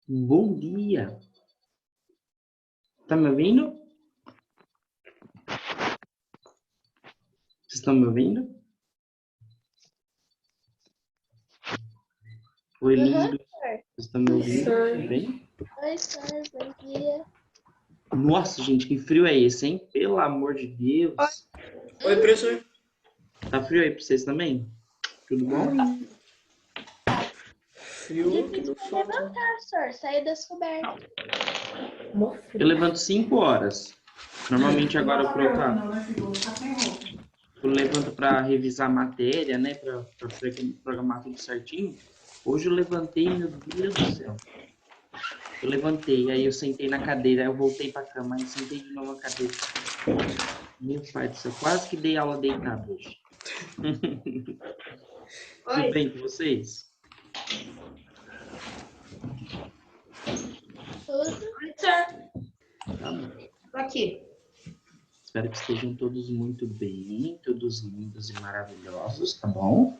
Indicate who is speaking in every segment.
Speaker 1: Bom dia. Tá me ouvindo? Vocês estão me ouvindo? Oi, lindo. Vocês estão me ouvindo? Tudo bem?
Speaker 2: Oi, senhor. Bom dia.
Speaker 1: Nossa, gente, que frio é esse, hein? Pelo amor de Deus.
Speaker 3: Oi, professor.
Speaker 1: Tá frio aí pra vocês também? Tudo bom?
Speaker 3: Frio que não falta.
Speaker 2: Levantar, senhor. Sair das cobertas.
Speaker 1: Eu levanto 5 horas. Normalmente agora eu levanto para revisar a matéria, né? Para programar tudo certinho. Hoje eu levantei, meu Deus do céu. Eu levantei, aí eu sentei na cadeira, aí eu voltei para a cama, aí sentei de novo na cadeira. Meu pai do céu, quase que dei aula deitado hoje. Tudo bem com vocês?
Speaker 2: Tudo.
Speaker 1: Tá bom.
Speaker 3: Tô aqui.
Speaker 1: Espero que estejam todos muito bem, todos lindos e maravilhosos, tá bom?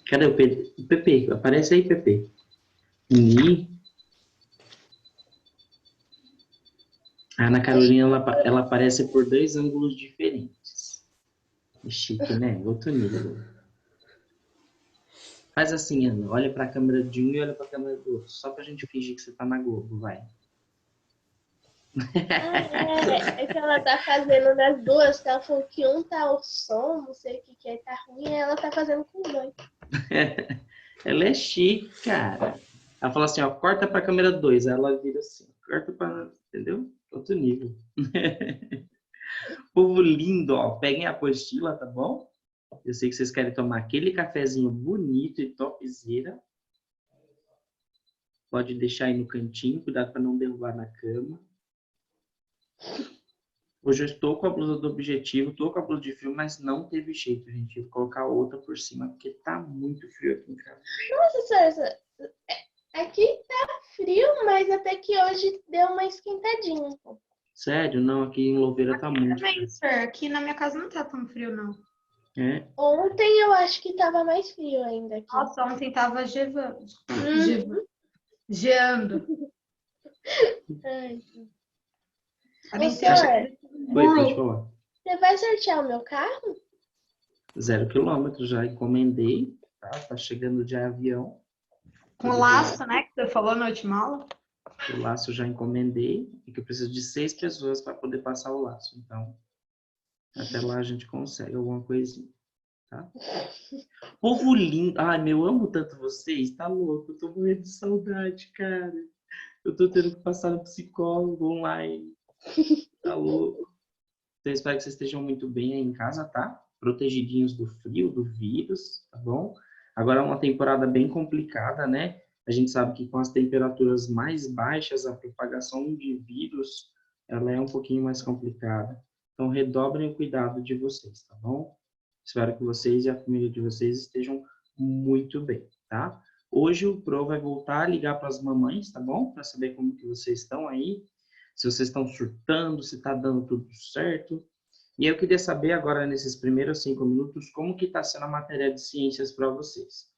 Speaker 1: Cadê o Pedro? O Pepe, aparece aí, Pepe. A Ana Carolina, ela aparece por 2 ângulos diferentes. É chique, né? Outro nível. Faz assim, Ana. Olha para a câmera de um e olha para a câmera do outro. Só pra gente fingir que você tá na Globo, vai.
Speaker 2: É que ela tá fazendo nas duas, que ela falou que um tá o som, não sei o que tá ruim, e ela tá fazendo com dois.
Speaker 1: Ela é chique, cara. Ela fala assim, ó, corta pra câmera 2. Aí ela vira assim, corta pra... Entendeu? Outro nível. Povo lindo, ó. Peguem a apostila, tá bom? Eu sei que vocês querem tomar aquele cafezinho bonito e topzera. Pode deixar aí no cantinho, cuidado para não derrubar na cama. Hoje eu estou com a blusa do Objetivo, estou com a blusa de frio, mas não teve jeito, gente. Vou colocar outra por cima, porque tá muito frio aqui em casa.
Speaker 2: Nossa, senhora, aqui tá frio, mas até que hoje deu uma esquentadinha.
Speaker 1: Sério? Não, aqui em Louveira tá muito
Speaker 3: Também,
Speaker 1: frio.
Speaker 3: sir. Aqui na minha casa não tá tão frio, não.
Speaker 1: É?
Speaker 2: Ontem eu acho que tava mais frio ainda aqui.
Speaker 3: Nossa, ontem tava geando.
Speaker 2: Ai.
Speaker 3: Nem
Speaker 2: Ô,
Speaker 3: sei.
Speaker 2: senhor,
Speaker 1: Oi, pode falar.
Speaker 2: você vai sortear o meu carro?
Speaker 1: 0 quilômetro, já encomendei, tá? Tá chegando de avião.
Speaker 3: Com laço, né? Que você falou na última aula.
Speaker 1: O laço eu já encomendei, e que eu preciso de 6 pessoas para poder passar o laço. Então, até lá a gente consegue alguma coisinha, tá? Povo lindo. Ai, meu, eu amo tanto vocês. Tá louco, eu tô morrendo de saudade, cara. Eu tô tendo que passar no psicólogo online. Tá louco. Então, eu espero que vocês estejam muito bem aí em casa, tá? Protegidinhos do frio, do vírus, tá bom? Agora é uma temporada bem complicada, né? A gente sabe que com as temperaturas mais baixas, a propagação de vírus, ela é um pouquinho mais complicada. Então, redobrem o cuidado de vocês, tá bom? Espero que vocês e a família de vocês estejam muito bem, tá? Hoje o Pro vai voltar a ligar para as mamães, tá bom? Para saber como que vocês estão aí, se vocês estão surtando, se está dando tudo certo. E eu queria saber agora, nesses primeiros 5 minutos, como que está sendo a matéria de ciências para vocês.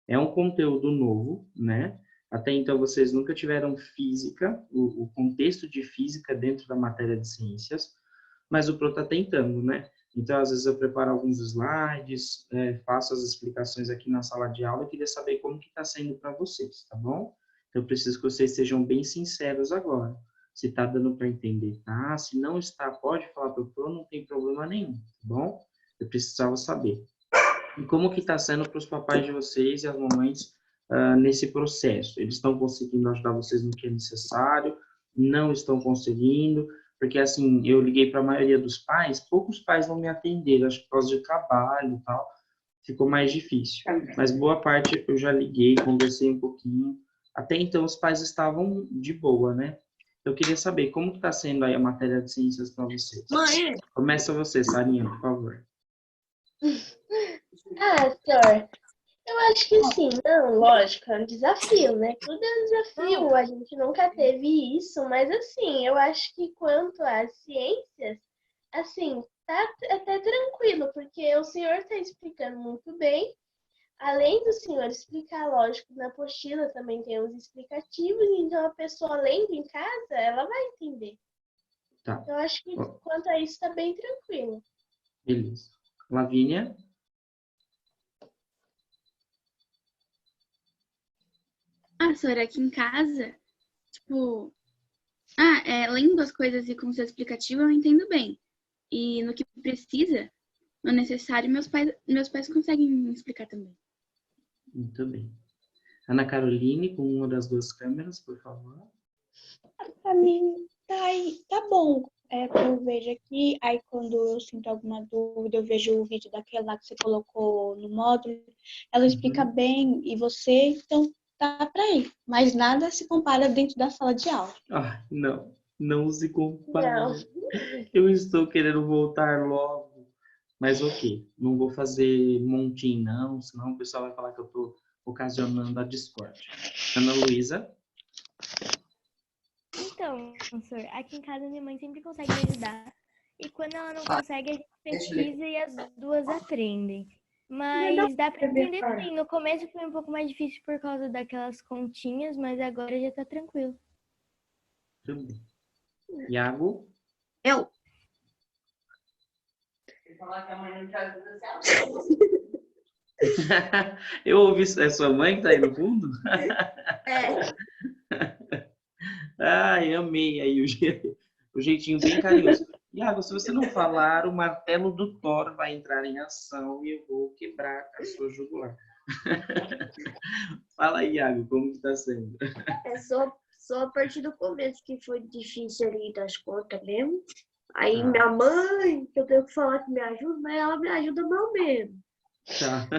Speaker 1: É um conteúdo novo, né? Até então vocês nunca tiveram física, o contexto de física dentro da matéria de ciências, mas o Pro está tentando, né? Então, às vezes eu preparo alguns slides, faço as explicações aqui na sala de aula e queria saber como que está sendo para vocês, tá bom? Então, eu preciso que vocês sejam bem sinceros agora. Se está dando para entender, tá? Se não está, pode falar para o Pro, não tem problema nenhum, tá bom? Eu precisava saber. E como que está sendo para os papais de vocês e as mamães nesse processo? Eles estão conseguindo ajudar vocês no que é necessário? Não estão conseguindo? Porque, assim, eu liguei para a maioria dos pais, poucos pais vão me atender, acho que por causa de trabalho e tal, ficou mais difícil. Mas boa parte eu já liguei, conversei um pouquinho. Até então os pais estavam de boa, né? Eu queria saber como está sendo aí a matéria de ciências para vocês.
Speaker 3: Mãe!
Speaker 1: Começa você, Sarinha, por favor.
Speaker 2: Ah, senhor, eu acho que sim, não, lógico, é um desafio, né? Tudo é um desafio, a gente nunca teve isso, mas assim, eu acho que quanto às ciências, assim, tá até tranquilo, porque o senhor está explicando muito bem. Além do senhor explicar, lógico, na apostila também tem os explicativos, então a pessoa lendo em casa, ela vai entender.
Speaker 1: Tá,
Speaker 2: Eu acho que
Speaker 1: Ó.
Speaker 2: quanto a isso tá bem tranquilo.
Speaker 1: beleza. Lavínia?
Speaker 4: Ah, senhora, aqui em casa, tipo, lendo as coisas e com seu explicativo eu entendo bem. E no que precisa, no necessário, meus pais conseguem me explicar também.
Speaker 1: Muito bem. Ana Caroline, com uma das duas câmeras, por favor.
Speaker 5: Pra mim, tá bom. Eu vejo aqui, aí quando eu sinto alguma dúvida, eu vejo o vídeo daquele lá que você colocou no módulo, ela explica bem, e você, então, tá pra ir. Mas nada se compara dentro da sala de aula.
Speaker 1: Ah, não se compara.
Speaker 2: Não.
Speaker 1: Eu estou querendo voltar logo. Mas ok, não vou fazer montinho não, senão o pessoal vai falar que eu estou ocasionando a discórdia. Ana Luísa?
Speaker 6: Então, professor, aqui em casa minha mãe sempre consegue me ajudar. E quando ela não consegue, a gente pesquisa e as duas aprendem. Mas dá pra aprender sim. No começo foi um pouco mais difícil por causa daquelas continhas, mas agora já tá tranquilo.
Speaker 1: Tudo bem. Iago?
Speaker 3: Eu.
Speaker 1: Eu ouvi, é sua mãe que tá aí no fundo? Ai, amei aí o jeitinho bem carinhoso. Iago, se você não falar, o martelo do Thor vai entrar em ação e eu vou quebrar a sua jugular. Fala aí, Iago, como que tá sendo?
Speaker 7: É só a partir do começo que foi difícil ali das contas mesmo. Aí minha mãe, que eu tenho que falar que me ajuda, mas ela me ajuda mal mesmo.
Speaker 1: Tá.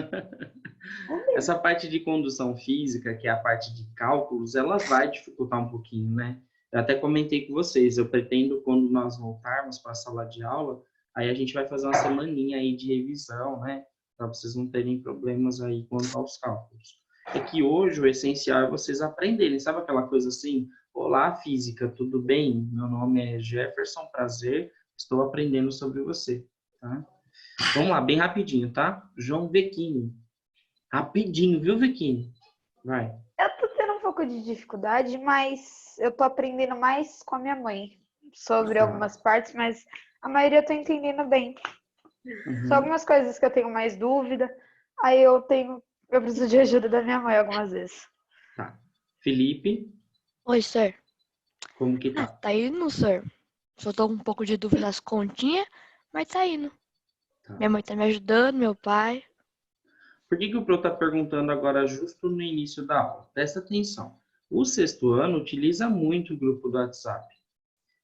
Speaker 1: Essa parte de condução física, que é a parte de cálculos, ela vai dificultar um pouquinho, né? Eu até comentei com vocês, eu pretendo, quando nós voltarmos para a sala de aula, aí a gente vai fazer uma semaninha aí de revisão, né? Para vocês não terem problemas aí quanto aos cálculos. É que hoje o essencial é vocês aprenderem, sabe aquela coisa assim? Olá, física, tudo bem? Meu nome é Jefferson, prazer, estou aprendendo sobre você, tá? Vamos lá, bem rapidinho, tá? João Vequini. Rapidinho, viu, Vequini? Vai.
Speaker 3: Eu tô tendo um pouco de dificuldade, mas eu tô aprendendo mais com a minha mãe sobre algumas partes, mas a maioria eu tô entendendo bem. Só algumas coisas que eu tenho mais dúvida, aí eu preciso de ajuda da minha mãe algumas vezes.
Speaker 1: Tá. Felipe,
Speaker 8: Oi, sir.
Speaker 1: como que tá?
Speaker 8: Tá indo, sir. Só tô com um pouco de dúvida nas continhas, mas tá indo.
Speaker 1: Tá.
Speaker 8: Minha mãe tá me ajudando, meu pai.
Speaker 1: Por que o Pro está perguntando agora justo no início da aula? Presta atenção. O sexto ano utiliza muito o grupo do WhatsApp.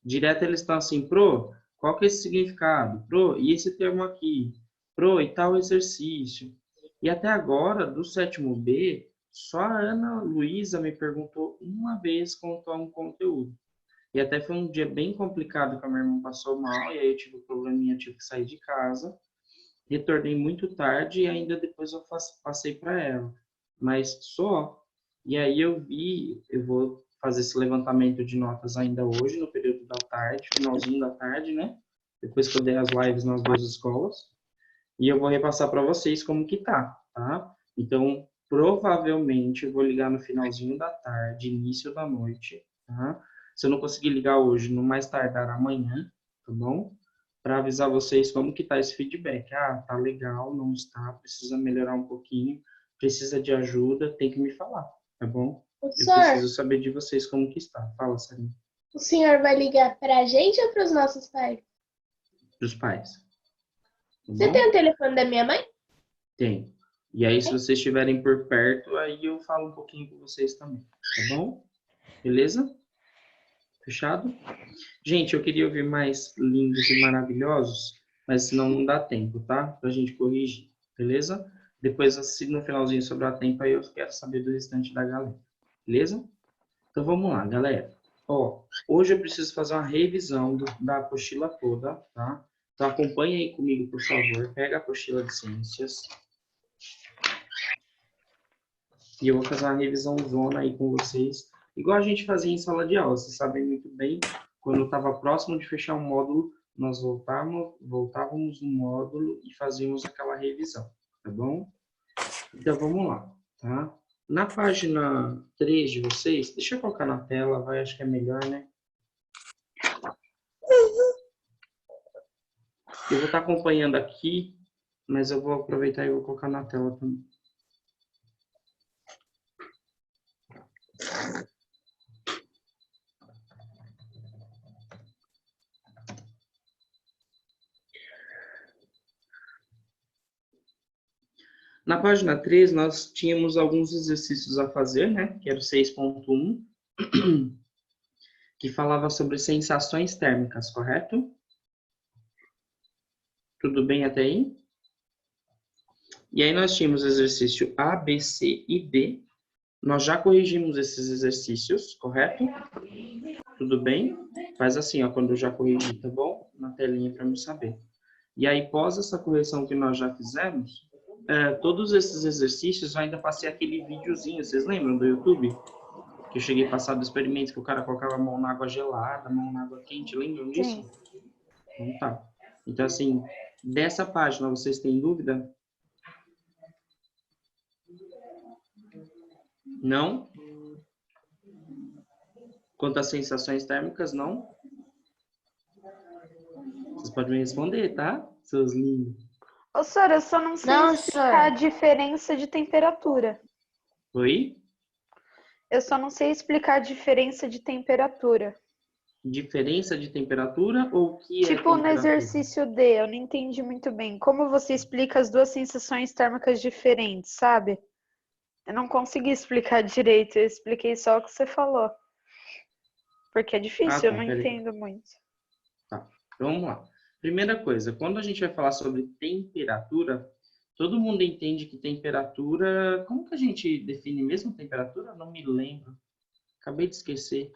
Speaker 1: Direto eles estão assim, Pro, qual que é esse significado? Pro, e esse termo aqui? Pro, e tal exercício? E até agora, do sétimo B, só a Ana Luísa me perguntou uma vez quanto a um conteúdo. E até foi um dia bem complicado que a minha irmã passou mal, e aí eu tive um probleminha, tive que sair de casa. Retornei muito tarde e ainda depois eu passei para ela. Mas só. E aí eu vou fazer esse levantamento de notas ainda hoje, no período da tarde, finalzinho da tarde, né? Depois que eu dei as lives nas duas escolas. E eu vou repassar para vocês como que tá? Então, provavelmente eu vou ligar no finalzinho da tarde, início da noite, tá? Se eu não conseguir ligar hoje, no mais tardar amanhã, tá bom? Para avisar vocês como que tá esse feedback. Ah, tá legal, não está, precisa melhorar um pouquinho, precisa de ajuda, tem que me falar, tá bom? Eu preciso saber de vocês como que está. Fala, Sarinha.
Speaker 2: O senhor vai ligar pra gente ou pros nossos pais?
Speaker 1: Dos pais. Tá
Speaker 2: Você
Speaker 1: bom?
Speaker 2: tem o telefone da minha mãe?
Speaker 1: Tem. E aí, se vocês estiverem por perto, aí eu falo um pouquinho com vocês também, tá bom? Beleza? Fechado? Gente, eu queria ouvir mais lindos e maravilhosos, mas senão não dá tempo, tá? Pra gente corrigir, beleza? Depois, se no finalzinho sobrar tempo, aí eu quero saber do restante da galera, beleza? Então, vamos lá, galera. Ó, hoje eu preciso fazer uma revisão da apostila toda, tá? Então, acompanha aí comigo, por favor. Pega a apostila de ciências. E eu vou fazer uma revisão zona aí com vocês, igual a gente fazia em sala de aula. Vocês sabem muito bem, quando eu estava próximo de fechar um módulo, nós voltávamos no módulo e fazíamos aquela revisão, tá bom? Então, vamos lá, tá? Na página 3 de vocês, deixa eu colocar na tela, vai, acho que é melhor, né? Eu vou estar acompanhando aqui, mas eu vou aproveitar e vou colocar na tela também. Na página 3, nós tínhamos alguns exercícios a fazer, né? Que era o 6.1, que falava sobre sensações térmicas, correto? Tudo bem até aí? E aí nós tínhamos exercício A, B, C e D. Nós já corrigimos esses exercícios, correto? Tudo bem? Faz assim, ó, quando eu já corrigi, tá bom? Na telinha para me saber. E aí, após essa correção que nós já fizemos, todos esses exercícios, eu ainda passei aquele videozinho, vocês lembram do YouTube? Que eu cheguei a passar do experimento, que o cara colocava a mão na água gelada, a mão na água quente, lembram disso?
Speaker 3: Sim.
Speaker 1: Então tá. Então, assim, dessa página, vocês têm dúvida? Não? Quanto às sensações térmicas, não? Vocês podem me responder, tá? Seus lindos.
Speaker 3: Ô, senhora, eu só não sei
Speaker 7: Não,
Speaker 3: explicar a
Speaker 7: senhora.
Speaker 3: diferença de temperatura.
Speaker 1: Oi?
Speaker 3: Eu só não sei explicar a diferença de temperatura.
Speaker 1: Diferença de temperatura ou o que é
Speaker 3: Tipo no
Speaker 1: temperatura?
Speaker 3: exercício D, eu não entendi muito bem. Como você explica as duas sensações térmicas diferentes, sabe? Eu não consegui explicar direito, eu expliquei só o que você falou. Porque é difícil, eu não
Speaker 1: peraí.
Speaker 3: entendo muito.
Speaker 1: Tá, então vamos lá. Primeira coisa, quando a gente vai falar sobre temperatura, todo mundo entende que temperatura... Como que a gente define mesmo temperatura? Não me lembro. Acabei de esquecer.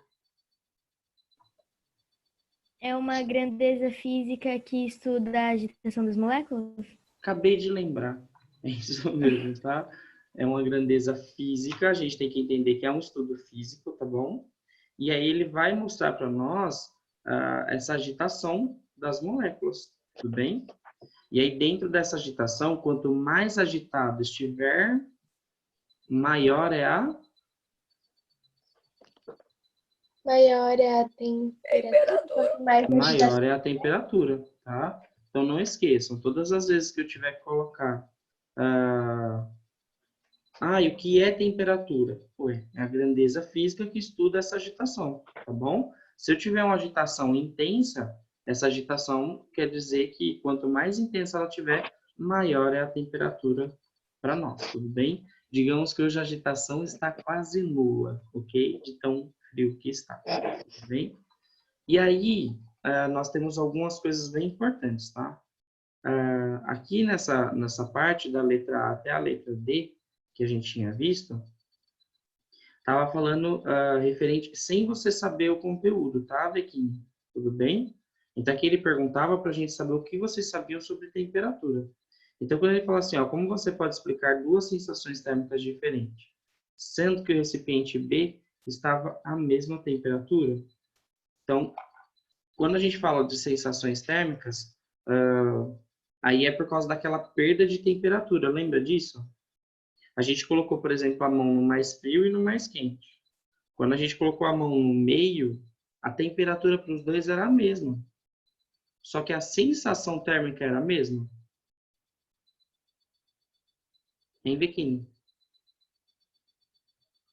Speaker 6: É uma grandeza física que estuda a agitação das moléculas?
Speaker 1: Acabei de lembrar. É isso mesmo, tá? É uma grandeza física, a gente tem que entender que é um estudo físico, tá bom? E aí ele vai mostrar para nós essa agitação das moléculas, tudo bem? E aí dentro dessa agitação, quanto mais agitado estiver, maior é a...
Speaker 2: Maior é a temperatura, quanto mais agitação.
Speaker 1: Maior é a temperatura, tá? Então não esqueçam, todas as vezes que eu tiver que colocar... e o que é temperatura? É a grandeza física que estuda essa agitação, tá bom? Se eu tiver uma agitação intensa, essa agitação quer dizer que quanto mais intensa ela tiver, maior é a temperatura para nós, tudo bem? Digamos que hoje a agitação está quase nula, ok? De tão frio que está, tudo bem? E aí, nós temos algumas coisas bem importantes, tá? Aqui nessa parte da letra A até a letra D, que a gente tinha visto, estava falando referente, sem você saber o conteúdo, tá, Vequinho? Tudo bem? Então, aqui ele perguntava para a gente saber o que vocês sabiam sobre temperatura. Então, quando ele fala assim, ó, como você pode explicar duas sensações térmicas diferentes, sendo que o recipiente B estava à mesma temperatura? Então, quando a gente fala de sensações térmicas, aí é por causa daquela perda de temperatura, lembra disso? A gente colocou, por exemplo, a mão no mais frio e no mais quente. Quando a gente colocou a mão no meio, a temperatura para os dois era a mesma. Só que a sensação térmica era a mesma. Hein, Bequinho?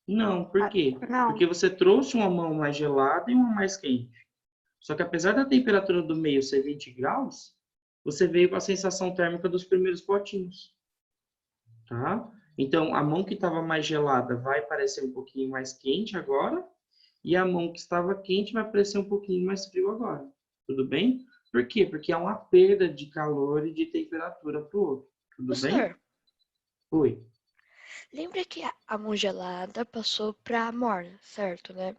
Speaker 1: Não, por quê?
Speaker 3: Não.
Speaker 1: Porque você trouxe uma mão mais gelada e uma mais quente. Só que apesar da temperatura do meio ser 20 graus, você veio com a sensação térmica dos primeiros potinhos. Tá? Então, a mão que estava mais gelada vai parecer um pouquinho mais quente agora, e a mão que estava quente vai parecer um pouquinho mais frio agora. Tudo bem? Por quê? Porque há uma perda de calor e de temperatura para o outro. Tudo bem?
Speaker 8: Professor,
Speaker 1: Oi.
Speaker 8: lembra que a mão gelada passou pra morna, certo, né?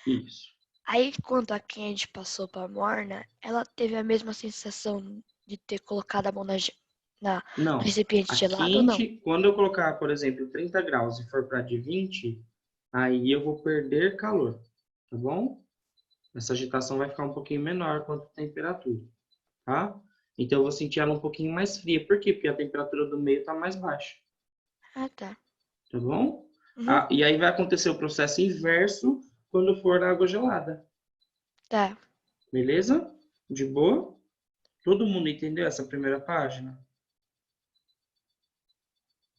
Speaker 1: Isso.
Speaker 8: Aí, quando a quente passou pra morna, ela teve a mesma sensação de ter colocado a mão no
Speaker 1: Não.
Speaker 8: recipiente
Speaker 1: A
Speaker 8: gelado ou não?
Speaker 1: quente, quando eu colocar, por exemplo, 30 graus e for para de 20, aí eu vou perder calor. Tá bom? Essa agitação vai ficar um pouquinho menor quanto a temperatura. tá? Então, eu vou sentir ela um pouquinho mais fria. Por quê? Porque a temperatura do meio está mais baixa.
Speaker 8: Ah, tá.
Speaker 1: Tá bom?
Speaker 8: Uhum.
Speaker 1: Ah, e aí vai acontecer o processo inverso quando for água gelada.
Speaker 8: Tá.
Speaker 1: Beleza? De boa? Todo mundo entendeu essa primeira página?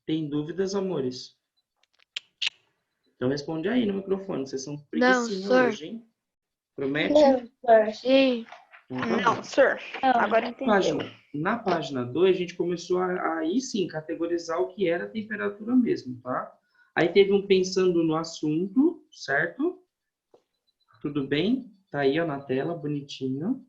Speaker 1: Tem dúvidas, amores? Então responde aí no microfone. Vocês são
Speaker 8: Não,
Speaker 1: preguicinha
Speaker 8: sir.
Speaker 1: hoje, hein? Promete?
Speaker 8: Sim.
Speaker 1: Então tá
Speaker 3: Não,
Speaker 1: bom.
Speaker 3: sir. Agora entendeu.
Speaker 1: Na página 2, a gente começou a aí sim categorizar o que era a temperatura mesmo, tá? Aí teve um pensando no assunto, certo? Tudo bem? Tá aí, ó, na tela, bonitinho.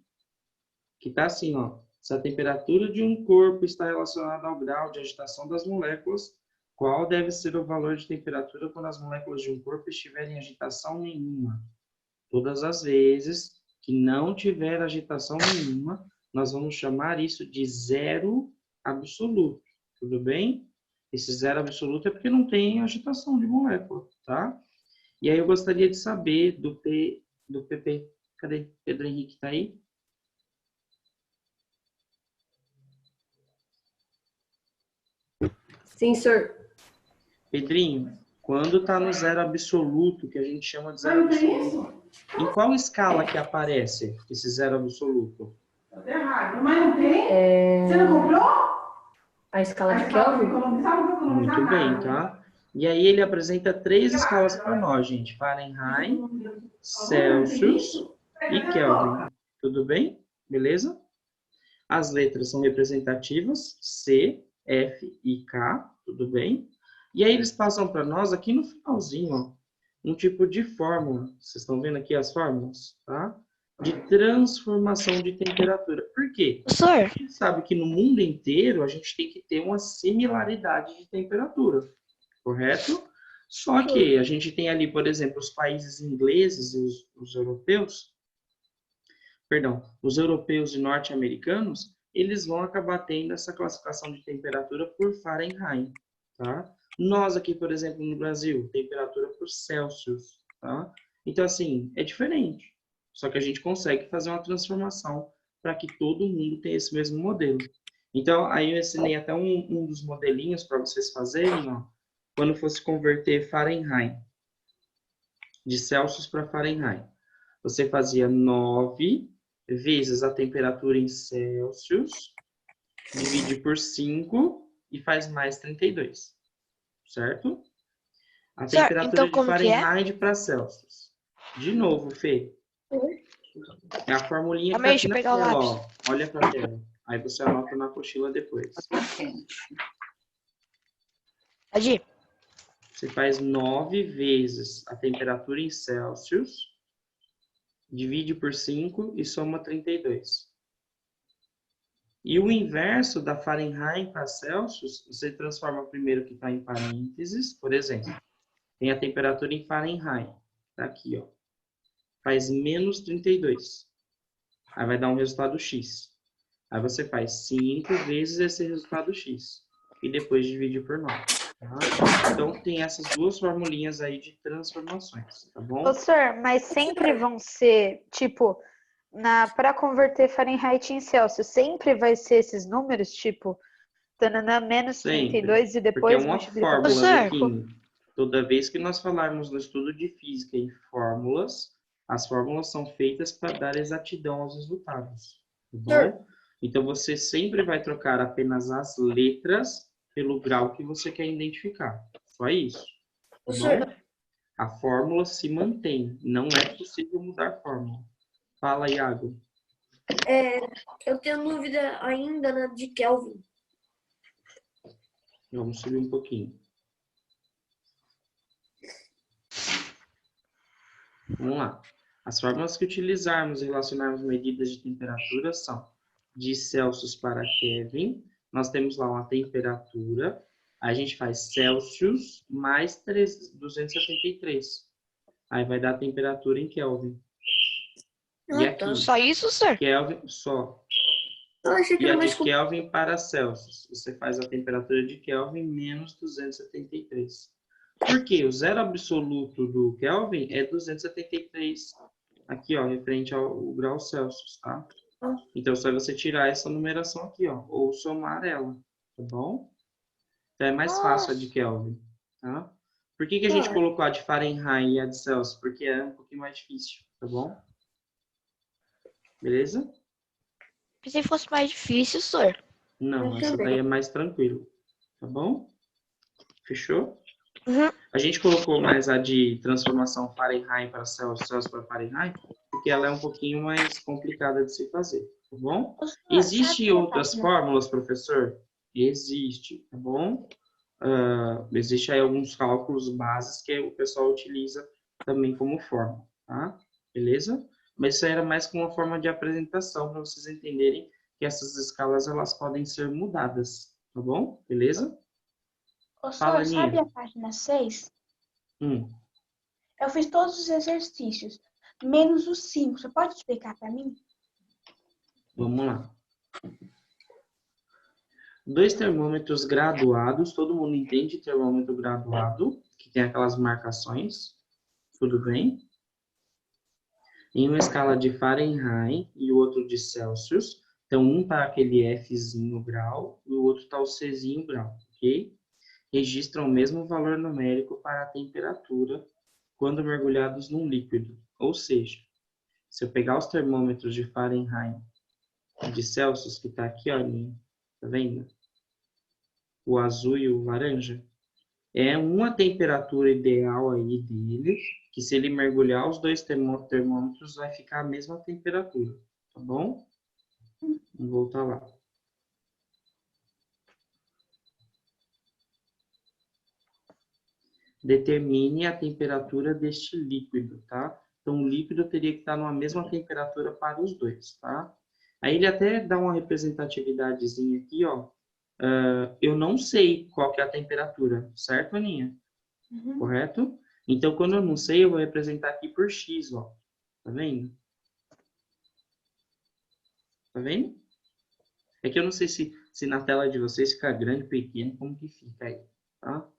Speaker 1: Que tá assim, ó. Se a temperatura de um corpo está relacionada ao grau de agitação das moléculas, qual deve ser o valor de temperatura quando as moléculas de um corpo estiverem em agitação nenhuma? Todas as vezes que não tiver agitação nenhuma, nós vamos chamar isso de zero absoluto. Tudo bem? Esse zero absoluto é porque não tem agitação de molécula, tá? E aí eu gostaria de saber do PP. Cadê? Pedro Henrique tá aí?
Speaker 7: Sim, senhor.
Speaker 1: Pedrinho, quando está no zero absoluto, que a gente chama de zero absoluto, em qual escala que aparece esse zero absoluto?
Speaker 9: Você não comprou? A escala de Kelvin?
Speaker 1: Muito bem, tá? E aí ele apresenta 3 escalas para nós, gente. Fahrenheit, Celsius e Kelvin. Tudo bem? Beleza? As letras são representativas, C, F e K. Tudo bem? E aí eles passam para nós aqui no finalzinho, ó, um tipo de fórmula. Vocês estão vendo aqui as fórmulas, tá? De transformação de temperatura. Por quê?
Speaker 8: Sir.
Speaker 1: A gente sabe que no mundo inteiro a gente tem que ter uma similaridade de temperatura, correto? Só que a gente tem ali, por exemplo, os países ingleses e os europeus, perdão, os europeus e norte-americanos, eles vão acabar tendo essa classificação de temperatura por Fahrenheit, tá? Nós aqui, por exemplo, no Brasil, temperatura por Celsius, tá? Então, assim, é diferente. Só que a gente consegue fazer uma transformação para que todo mundo tenha esse mesmo modelo. Então, aí eu ensinei até um dos modelinhos para vocês fazerem, ó, quando fosse converter Fahrenheit, de Celsius para Fahrenheit. Você fazia 9 vezes a temperatura em Celsius, divide por 5 e faz mais 32. Certo? A temperatura
Speaker 8: Então,
Speaker 1: de
Speaker 8: como que é?
Speaker 1: Fahrenheit para Celsius. De novo, Fê. É a formulinha que
Speaker 8: Calma aí,
Speaker 1: tá aqui
Speaker 8: deixa
Speaker 1: na
Speaker 8: eu pegar o
Speaker 1: tela,
Speaker 8: lápis.
Speaker 1: ó. Olha pra tela. Aí você anota na apostila depois.
Speaker 8: Adi,
Speaker 1: Você faz 9 vezes a temperatura em Celsius, divide por 5 e soma 32. E o inverso da Fahrenheit para Celsius, você transforma primeiro que está em parênteses, por exemplo. Tem a temperatura em Fahrenheit. Tá aqui, ó. Faz menos 32. Aí vai dar um resultado X. Aí você faz 5 vezes esse resultado X. E depois divide por 9. Tá? Então, tem essas duas formulinhas aí de transformações, tá bom?
Speaker 3: Ô, sir, mas sempre vão ser, tipo, para converter Fahrenheit em Celsius, sempre vai ser esses números, tipo, tananã, menos
Speaker 1: Sempre.
Speaker 3: 32 e
Speaker 1: Porque é
Speaker 3: depois
Speaker 1: uma
Speaker 3: multiplica por
Speaker 1: fórmula,
Speaker 8: Certo.
Speaker 1: Luquinho. Toda vez que nós falarmos no estudo de física em fórmulas, as fórmulas são feitas para dar exatidão aos resultados. Tá bom? Então, você sempre vai trocar apenas as letras pelo grau que você quer identificar. Só isso. Tá bom? A fórmula se mantém. Não é possível mudar a fórmula. Fala, Iago.
Speaker 7: Eu tenho dúvida ainda na de Kelvin.
Speaker 1: Vamos subir um pouquinho. Vamos lá. As fórmulas que utilizarmos e relacionarmos medidas de temperatura são de Celsius para Kelvin. Nós temos lá uma temperatura. A gente faz Celsius mais 273. Aí vai dar a temperatura em Kelvin. E aqui,
Speaker 8: Só isso, sir?
Speaker 1: Kelvin só.
Speaker 7: Eu achei que
Speaker 1: E
Speaker 7: era
Speaker 1: a
Speaker 7: mais
Speaker 1: de Kelvin para Celsius. Você faz a temperatura de Kelvin menos 273. Por quê? O zero absoluto do Kelvin é 273. Aqui, ó, referente ao grau Celsius, tá? Então, só você tirar essa numeração aqui, ó, ou somar ela, tá bom? Então, é mais fácil a de Kelvin, tá? Por que a gente colocou a de Fahrenheit e a de Celsius? Porque é um pouquinho mais difícil, tá bom? Beleza?
Speaker 8: Pensei que fosse mais difícil, senhor.
Speaker 1: Não, essa daí é mais tranquilo, tá bom? Fechou?
Speaker 8: Uhum.
Speaker 1: A gente colocou mais a de transformação Fahrenheit para Celsius, Celsius para Fahrenheit, porque ela é um pouquinho mais complicada de se fazer, tá bom? Existem outras fórmulas, professor? Existe, tá bom? Existe aí alguns cálculos bases que o pessoal utiliza também como fórmula, tá? Beleza? Mas isso aí era mais como uma forma de apresentação para vocês entenderem que essas escalas elas podem ser mudadas, tá bom? Beleza?
Speaker 5: Ô,
Speaker 1: Fala,
Speaker 5: senhor, sabe
Speaker 1: Aninha.
Speaker 5: a página 6?
Speaker 1: Hum.
Speaker 5: Eu fiz todos os exercícios, menos os 5. Você pode explicar para mim?
Speaker 1: Vamos lá. 2 termômetros graduados. Todo mundo entende termômetro graduado, que tem aquelas marcações. Tudo bem? Em uma escala de Fahrenheit e o outro de Celsius. Então, um tá aquele Fzinho grau e o outro tá o Czinho grau, ok? Registram o mesmo valor numérico para a temperatura quando mergulhados num líquido. Ou seja, se eu pegar os termômetros de Fahrenheit e de Celsius, que tá aqui, olha, tá vendo? O azul e o laranja. É uma temperatura ideal aí dele, que se ele mergulhar os dois termômetros, vai ficar a mesma temperatura, tá bom? Vamos voltar lá. Determine a temperatura deste líquido, tá? Então, o líquido teria que estar numa mesma temperatura para os dois, tá? Aí ele até dá uma representatividadezinha aqui, ó. Eu não sei qual que é a temperatura, certo, Aninha?
Speaker 5: Uhum.
Speaker 1: Correto? Então, quando eu não sei, eu vou representar aqui por X, ó. Tá vendo? Tá vendo? É que eu não sei se na tela de vocês fica grande, pequeno, como que fica aí, tá?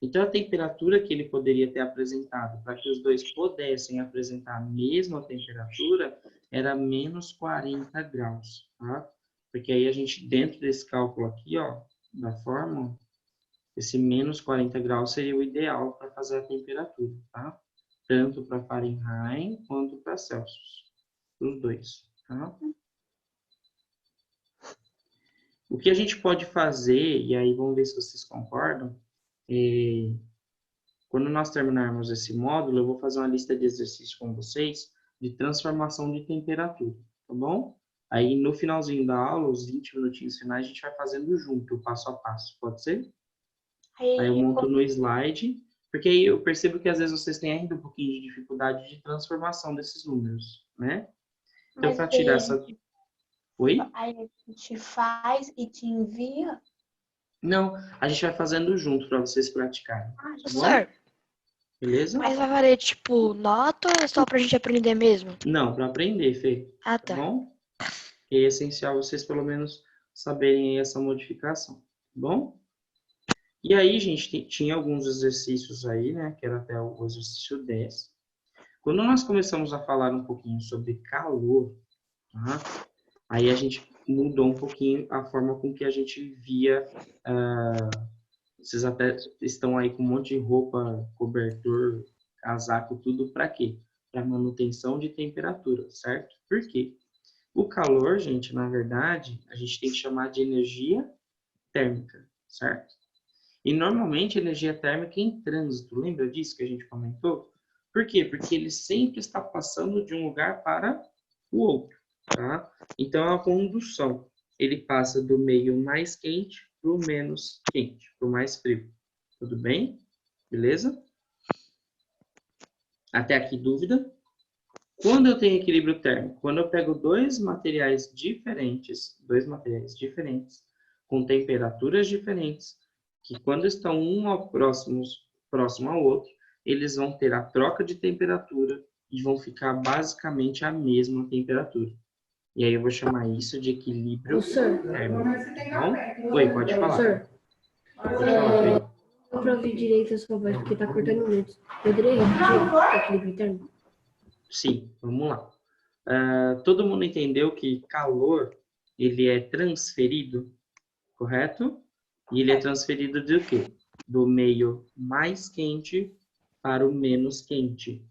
Speaker 1: Então, a temperatura que ele poderia ter apresentado, para que os dois pudessem apresentar a mesma temperatura, era menos 40 graus, tá? Porque aí a gente, dentro desse cálculo aqui, ó, da fórmula, esse menos 40 graus seria o ideal para fazer a temperatura, tá? Tanto para Fahrenheit quanto para Celsius. Os dois, tá? O que a gente pode fazer, e aí vamos ver se vocês concordam, quando nós terminarmos esse módulo, eu vou fazer uma lista de exercícios com vocês de transformação de temperatura, tá bom? Aí no finalzinho da aula, os 20 minutinhos finais, a gente vai fazendo junto, o passo a passo, pode ser? Aí eu monto no slide, porque aí eu percebo que às vezes vocês têm ainda um pouquinho de dificuldade de transformação desses números, né? Então, para tirar essa... Oi?
Speaker 5: Aí a gente faz e te envia?
Speaker 1: Não, a gente vai fazendo junto para vocês praticarem.
Speaker 5: Ah,
Speaker 1: Tá
Speaker 8: Senhor,
Speaker 1: beleza?
Speaker 8: mas vai valer, tipo, nota ou é só pra gente aprender mesmo?
Speaker 1: Não, para aprender, Fê.
Speaker 8: Ah,
Speaker 1: Tá
Speaker 8: tá.
Speaker 1: bom? É essencial vocês pelo menos saberem aí essa modificação, tá bom? E aí, gente, tinha alguns exercícios aí, né? Que era até o exercício 10. Quando nós começamos a falar um pouquinho sobre calor, tá? Aí a gente mudou um pouquinho a forma com que a gente via. Vocês até estão aí com um monte de roupa, cobertor, casaco, tudo para quê? Para manutenção de temperatura, certo? Por quê? O calor, gente, na verdade, a gente tem que chamar de energia térmica, certo? E normalmente energia térmica é em trânsito, lembra disso que a gente comentou? Por quê? Porque ele sempre está passando de um lugar para o outro, tá? Então, a condução, ele passa do meio mais quente para o menos quente, para o mais frio. Tudo bem? Beleza? Até aqui, dúvida? Quando eu tenho equilíbrio térmico? Quando eu pego dois materiais diferentes, com temperaturas diferentes, que quando estão próximo ao outro, eles vão ter a troca de temperatura e vão ficar basicamente a mesma temperatura. E aí eu vou chamar isso de equilíbrio térmico. Então, oi, pode falar.
Speaker 9: Senhor,
Speaker 1: Pode falar, Fê.
Speaker 9: não pra ouvir direito a sua voz, porque tá cortando muito. Poderia repetir o equilíbrio térmico?
Speaker 1: Sim, vamos lá. Todo mundo entendeu que calor, ele é transferido, correto? E ele é transferido do quê? Do meio mais quente para o menos quente.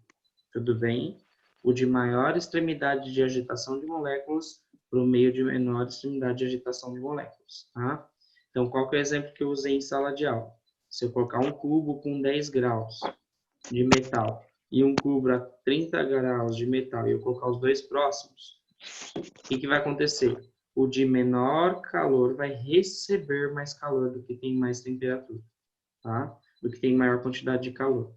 Speaker 1: Tudo bem? O de maior extremidade de agitação de moléculas para o meio de menor extremidade de agitação de moléculas, tá? Então, qual que é o exemplo que eu usei em sala de aula? Se eu colocar um cubo com 10 graus de metal e um cubo a 30 graus de metal e eu colocar os dois próximos, o que vai acontecer? O de menor calor vai receber mais calor do que tem mais temperatura, tá? Do que tem maior quantidade de calor.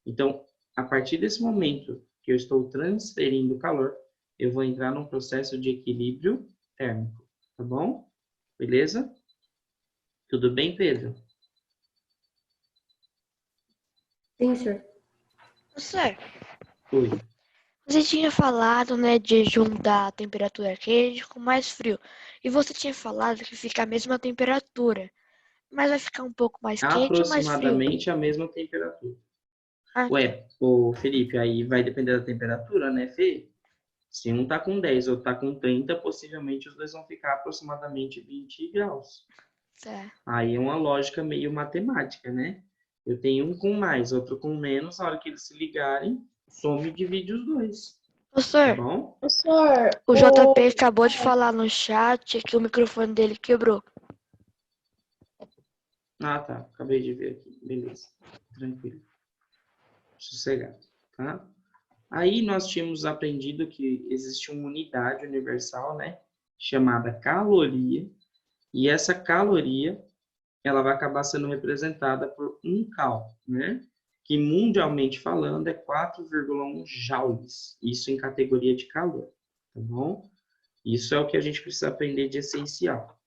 Speaker 1: Então, a partir desse momento que eu estou transferindo calor, eu vou entrar num processo de equilíbrio térmico, tá bom? Beleza? Tudo bem, Pedro?
Speaker 9: Sim, senhor.
Speaker 8: Professor,
Speaker 1: Oi.
Speaker 8: você tinha falado, né, de juntar a temperatura quente com mais frio. E você tinha falado que fica a mesma temperatura. Mas vai ficar um pouco mais quente ou mais frio?
Speaker 1: Aproximadamente a mesma temperatura.
Speaker 8: Ah,
Speaker 1: Ué, ô Felipe, aí vai depender da temperatura, né, Fê? Se um tá com 10 ou tá com 30, possivelmente os dois vão ficar aproximadamente 20 graus.
Speaker 8: certo.
Speaker 1: Aí é uma lógica meio matemática, né? Eu tenho um com mais, outro com menos, na hora que eles se ligarem, some e divide os dois. Tá
Speaker 8: Professor,
Speaker 1: bom?
Speaker 2: Professor,
Speaker 8: o JP acabou de falar no chat que o microfone dele quebrou.
Speaker 1: Ah, tá. Acabei de ver aqui. Beleza. Tranquilo. Sossegado, tá? Aí nós tínhamos aprendido que existe uma unidade universal, né? Chamada caloria. E essa caloria, ela vai acabar sendo representada por 1 cal, né? Que mundialmente falando é 4,1 joules. Isso em categoria de calor, tá bom? Isso é o que a gente precisa aprender de essencial.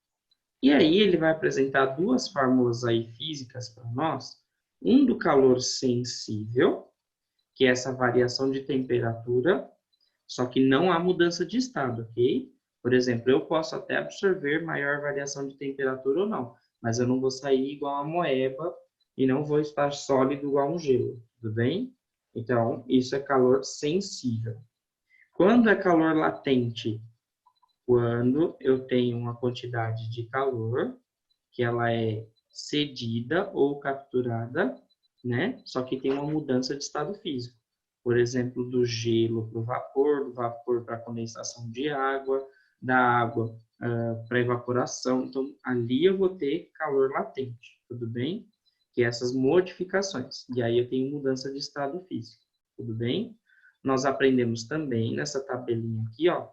Speaker 1: E aí ele vai apresentar duas fórmulas aí físicas para nós. Um do calor sensível, que é essa variação de temperatura, só que não há mudança de estado, ok? Por exemplo, eu posso até absorver maior variação de temperatura ou não, mas eu não vou sair igual uma moeba e não vou estar sólido igual um gelo, tudo bem? Então, isso é calor sensível. Quando é calor latente? Quando eu tenho uma quantidade de calor que ela é cedida ou capturada, né? Só que tem uma mudança de estado físico. Por exemplo, do gelo para o vapor, do vapor para a condensação de água, da água para evaporação. Então, ali eu vou ter calor latente, tudo bem? Que é essas modificações. E aí eu tenho mudança de estado físico, tudo bem? Nós aprendemos também nessa tabelinha aqui, ó,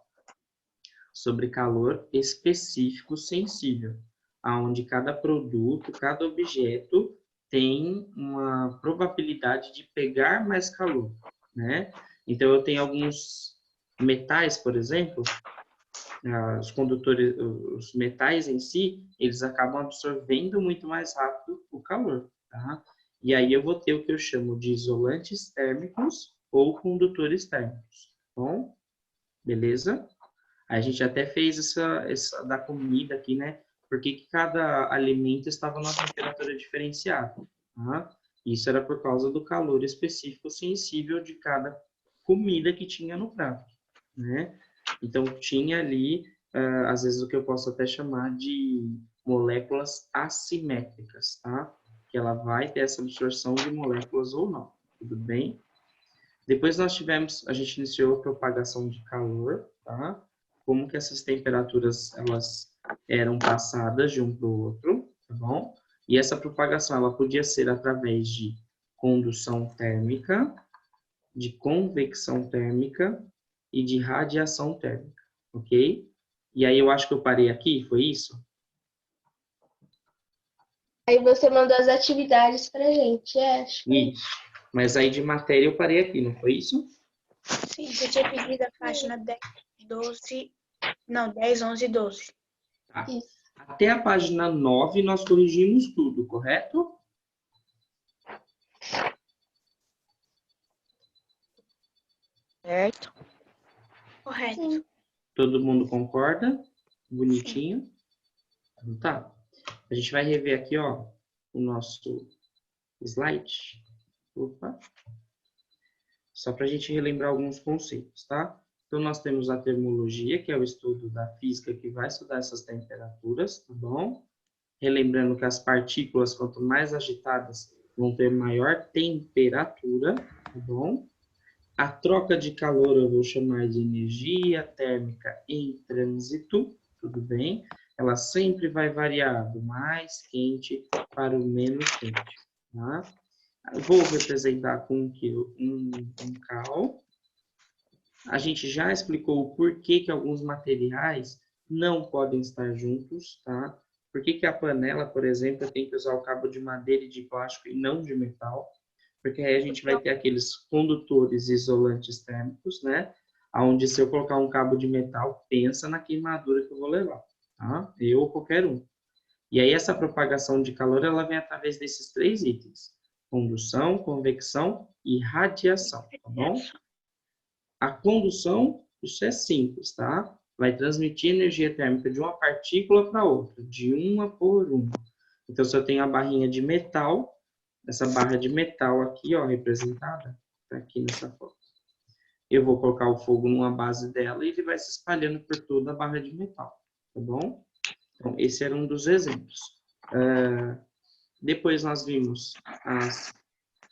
Speaker 1: sobre calor específico sensível, aonde cada produto, cada objeto tem uma probabilidade de pegar mais calor, né? Então eu tenho alguns metais, por exemplo, os condutores, os metais em si, eles acabam absorvendo muito mais rápido o calor, tá? E aí eu vou ter o que eu chamo de isolantes térmicos ou condutores térmicos, tá bom? Beleza? A gente até fez essa da comida aqui, né? Porque cada alimento estava numa temperatura diferenciada. Tá? Isso era por causa do calor específico sensível de cada comida que tinha no prato, né? Então, tinha ali, às vezes, o que eu posso até chamar de moléculas assimétricas, tá? Que ela vai ter essa absorção de moléculas ou não, tudo bem? Depois a gente iniciou a propagação de calor, tá? Como que essas temperaturas, elas eram passadas de um para o outro, tá bom? E essa propagação, ela podia ser através de condução térmica, de convecção térmica e de radiação térmica, ok? E aí eu acho que eu parei aqui, foi isso?
Speaker 2: aí você mandou as atividades pra gente, acho.
Speaker 1: Isso. Mas aí de matéria eu parei aqui, não foi isso?
Speaker 5: Sim, você tinha pedido a página 10, 12, não, 10, 11 e 12.
Speaker 1: Tá.
Speaker 2: Isso.
Speaker 1: Até a página 9 nós corrigimos tudo, correto?
Speaker 8: Certo?
Speaker 5: Correto.
Speaker 1: Todo mundo concorda? Bonitinho? Então tá. A gente vai rever aqui, ó, o nosso slide. Opa. Só para a gente relembrar alguns conceitos, tá? Então, nós temos a termologia, que é o estudo da física que vai estudar essas temperaturas, tá bom? Relembrando que as partículas, quanto mais agitadas, vão ter maior temperatura, tá bom? A troca de calor eu vou chamar de energia térmica em trânsito, tudo bem? Ela sempre vai variar do mais quente para o menos quente, tá? Eu vou representar com um cal. A gente já explicou o porquê que alguns materiais não podem estar juntos, tá? Por que a panela, por exemplo, tem que usar o cabo de madeira e de plástico e não de metal? Porque aí a gente vai ter aqueles condutores isolantes térmicos, né? Onde se eu colocar um cabo de metal, pensa na queimadura que eu vou levar, tá? Eu ou qualquer um. E aí essa propagação de calor, ela vem através desses 3 itens: condução, convecção e radiação, tá bom? A condução, isso é simples, tá? Vai transmitir energia térmica de uma partícula para outra, de uma por uma. Então, se eu tenho a barrinha de metal, essa barra de metal aqui, ó, representada, tá aqui nessa foto. Eu vou colocar o fogo numa base dela e ele vai se espalhando por toda a barra de metal, tá bom? Então, esse era um dos exemplos. Depois nós vimos as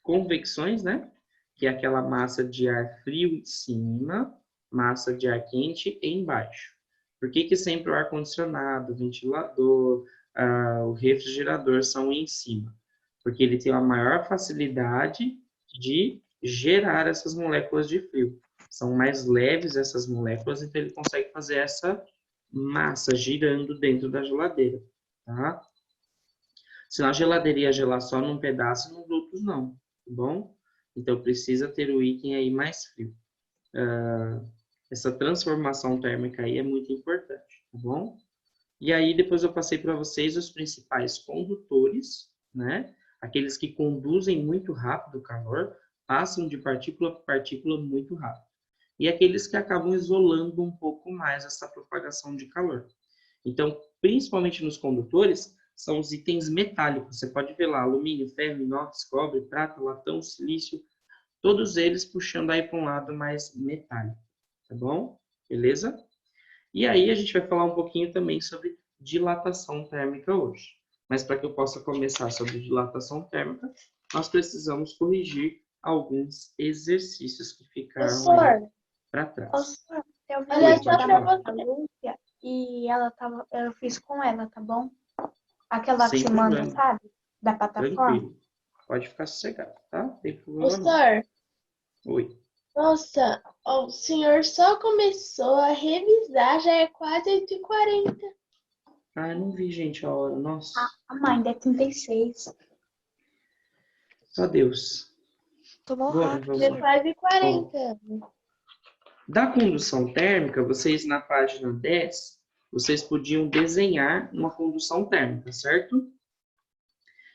Speaker 1: convecções, né? Que é aquela massa de ar frio em cima, massa de ar quente embaixo. Por que sempre o ar-condicionado, o ventilador, o refrigerador são em cima? Porque ele tem a maior facilidade de gerar essas moléculas de frio. São mais leves essas moléculas, então ele consegue fazer essa massa girando dentro da geladeira, tá? Se a geladeira ia gelar só num pedaço, nos outros não, tá bom? Então precisa ter o item aí mais frio. Essa transformação térmica aí é muito importante, tá bom? E aí depois eu passei para vocês os principais condutores, né? Aqueles que conduzem muito rápido o calor, passam de partícula para partícula muito rápido. E aqueles que acabam isolando um pouco mais essa propagação de calor. Então, principalmente nos condutores, são os itens metálicos. Você pode ver lá, alumínio, ferro, inox, cobre, prata, latão, silício, todos eles puxando aí para um lado mais metálico, tá bom? Beleza? E aí a gente vai falar um pouquinho também sobre dilatação térmica hoje. Mas para que eu possa começar sobre dilatação térmica, nós precisamos corrigir alguns exercícios que ficaram para trás.
Speaker 5: Eu vi
Speaker 2: Olha
Speaker 5: o
Speaker 2: só pra você.
Speaker 5: da Lúcia e eu fiz com ela, tá bom? Aquela que
Speaker 1: Sem
Speaker 5: você manda,
Speaker 1: problema.
Speaker 5: sabe? Da plataforma.
Speaker 1: Tranquilo. Pode ficar sossegado, tá? Não tem problema não.
Speaker 2: Professor,
Speaker 1: Oi.
Speaker 2: nossa, o senhor só começou a revisar, já é quase 8h40.
Speaker 1: Ah, eu não vi, gente, a hora. Nossa.
Speaker 5: A mãe ainda é 36.
Speaker 1: Só Deus.
Speaker 8: Tomou
Speaker 1: Agora,
Speaker 8: rápido.
Speaker 1: vamos
Speaker 2: É
Speaker 1: lá.
Speaker 2: quase 40.
Speaker 1: Da condução térmica, vocês na página 10, vocês podiam desenhar uma condução térmica, certo?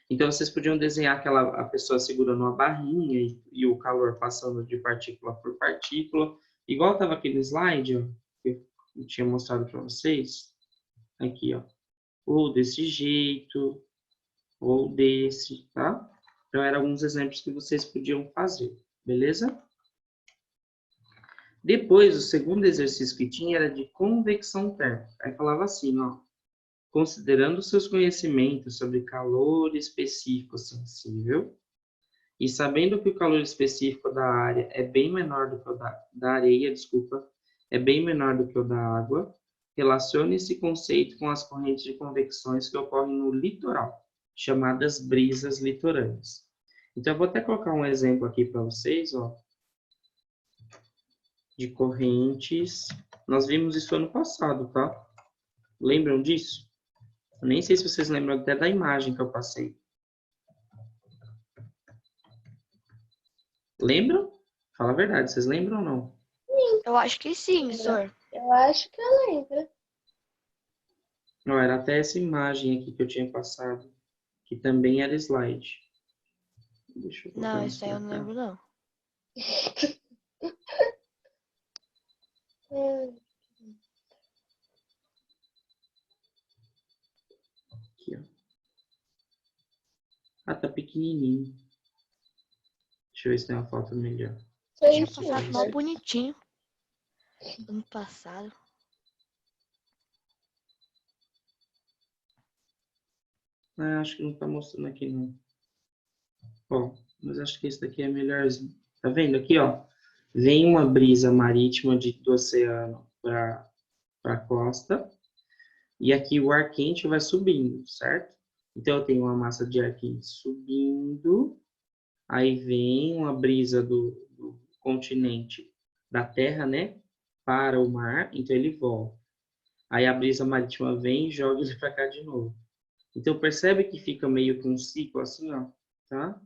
Speaker 1: Então, vocês podiam desenhar a pessoa segurando uma barrinha e o calor passando de partícula por partícula. Igual estava aquele slide, ó, que eu tinha mostrado para vocês. Aqui, ó. Ou desse jeito, ou desse, tá? Então, eram alguns exemplos que vocês podiam fazer, beleza? Depois, o segundo exercício que tinha era de convecção térmica. Aí falava assim, ó. Considerando seus conhecimentos sobre calor específico sensível e sabendo que o calor específico da área é bem menor do que o da areia, é bem menor do que o da água, relacione esse conceito com as correntes de convecções que ocorrem no litoral, chamadas brisas litorâneas. Então, eu vou até colocar um exemplo aqui para vocês, ó, de correntes. Nós vimos isso ano passado, tá? Lembram disso? Eu nem sei se vocês lembram até da imagem que eu passei. Lembram? Fala a verdade, vocês lembram ou não?
Speaker 8: Eu acho que sim, senhor.
Speaker 2: Eu acho que eu lembro.
Speaker 1: Não, era até essa imagem aqui que eu tinha passado, que também era slide. Deixa eu colocar
Speaker 8: Não,
Speaker 1: isso
Speaker 8: esse aí eu
Speaker 1: pra
Speaker 8: não
Speaker 1: cá.
Speaker 8: lembro, não.
Speaker 1: Aqui, ó. Ah, tá pequenininho. Deixa eu ver se tem uma foto melhor.
Speaker 2: Foi
Speaker 8: Tinha
Speaker 2: isso,
Speaker 8: passado mó bonitinho. Ano passado.
Speaker 1: Ah, acho que não tá mostrando aqui, não. Ó, mas acho que esse daqui é melhorzinho. Tá vendo aqui, ó? Vem uma brisa marítima do oceano para a costa. E aqui o ar quente vai subindo, certo? Então, eu tenho uma massa de ar quente subindo. Aí vem uma brisa do continente da Terra, né? Para o mar. Então, ele volta. Aí a brisa marítima vem e joga ele para cá de novo. Então, percebe que fica meio que um ciclo assim, ó. Tá?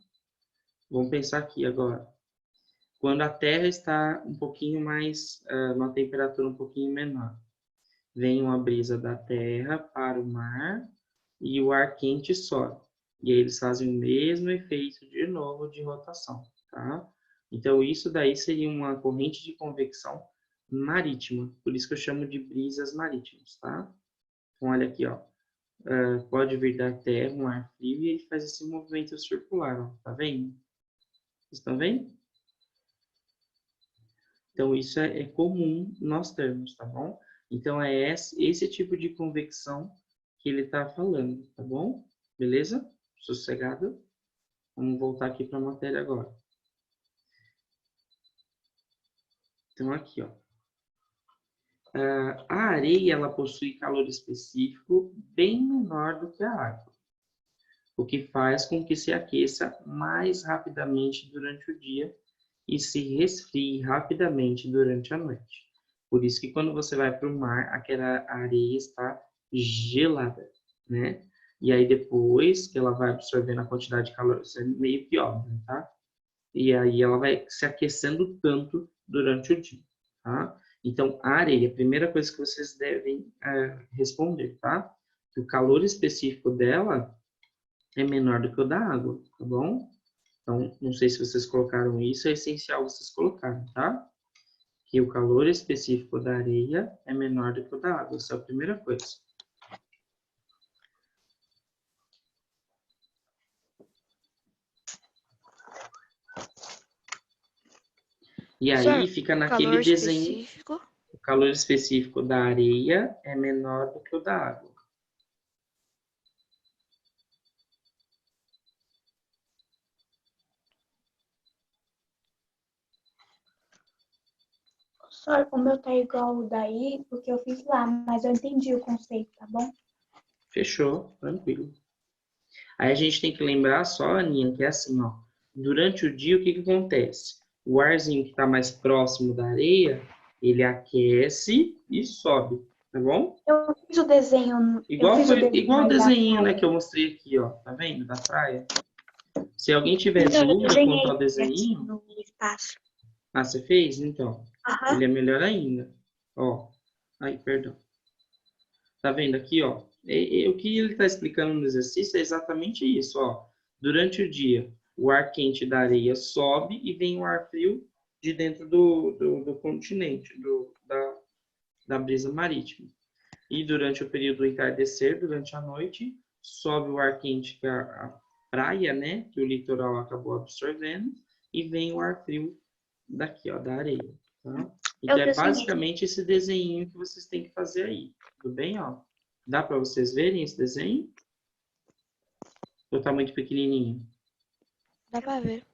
Speaker 1: Vamos pensar aqui agora. Quando a Terra está um pouquinho mais, numa temperatura um pouquinho menor, vem uma brisa da Terra para o mar e o ar quente sobe. E aí eles fazem o mesmo efeito de novo de rotação, tá? Então, isso daí seria uma corrente de convecção marítima. Por isso que eu chamo de brisas marítimas, tá? Então, olha aqui, ó. Pode vir da Terra um ar frio e ele faz esse movimento circular, ó. Tá vendo? Vocês estão vendo? Então, isso é comum nós termos, tá bom? Então, é esse tipo de convecção que ele está falando, tá bom? Beleza? Sossegado? Vamos voltar aqui para a matéria agora. Então, aqui, ó. A areia, ela possui calor específico bem menor do que a água, o que faz com que se aqueça mais rapidamente durante o dia e se resfrie rapidamente durante a noite. Por isso que quando você vai para o mar, aquela areia está gelada, né? E aí depois que ela vai absorvendo a quantidade de calor, isso é meio que óbvio, tá? E aí ela vai se aquecendo tanto durante o dia, tá? Então, a areia, a primeira coisa que vocês devem responder, tá? Que o calor específico dela é menor do que o da água, tá bom? Então, não sei se vocês colocaram isso, é essencial vocês colocarem, tá? Que o calor específico da areia é menor do que o da água. Essa é a primeira coisa. E aí fica naquele desenho. O calor específico da areia é menor do que o da água.
Speaker 5: Só o meu tá igual o daí, porque eu fiz lá, mas eu entendi o conceito, tá bom?
Speaker 1: Fechou, tranquilo. Aí a gente tem que lembrar só, Aninha, que é assim, ó. Durante o dia, o que acontece? O arzinho que está mais próximo da areia, ele aquece e sobe, tá bom?
Speaker 5: Eu fiz o desenho.
Speaker 1: Igual o
Speaker 5: mais
Speaker 1: desenho, né, que eu mostrei aqui, ó. Tá vendo? Da praia. Se alguém tiver
Speaker 5: Então, eu
Speaker 1: dúvida
Speaker 5: desenhei
Speaker 1: quanto ao
Speaker 5: aqui
Speaker 1: desenho...
Speaker 5: no espaço.
Speaker 1: Ah, você fez? Então.
Speaker 5: Aham.
Speaker 1: Ele é melhor ainda. Ó. Ai, perdão. Tá vendo aqui, ó? O que ele está explicando no exercício é exatamente isso, ó. Durante o dia, o ar quente da areia sobe e vem o ar frio de dentro do continente, da brisa marítima. E durante o período do entardecer, durante a noite, sobe o ar quente que a praia, né, que o litoral acabou absorvendo, e vem o ar frio daqui, ó, da areia, tá? Então, é basicamente esse desenho que vocês têm que fazer aí, tudo bem, ó? Dá para vocês verem esse desenho? Ou tá muito pequenininho?
Speaker 8: Dá pra ver.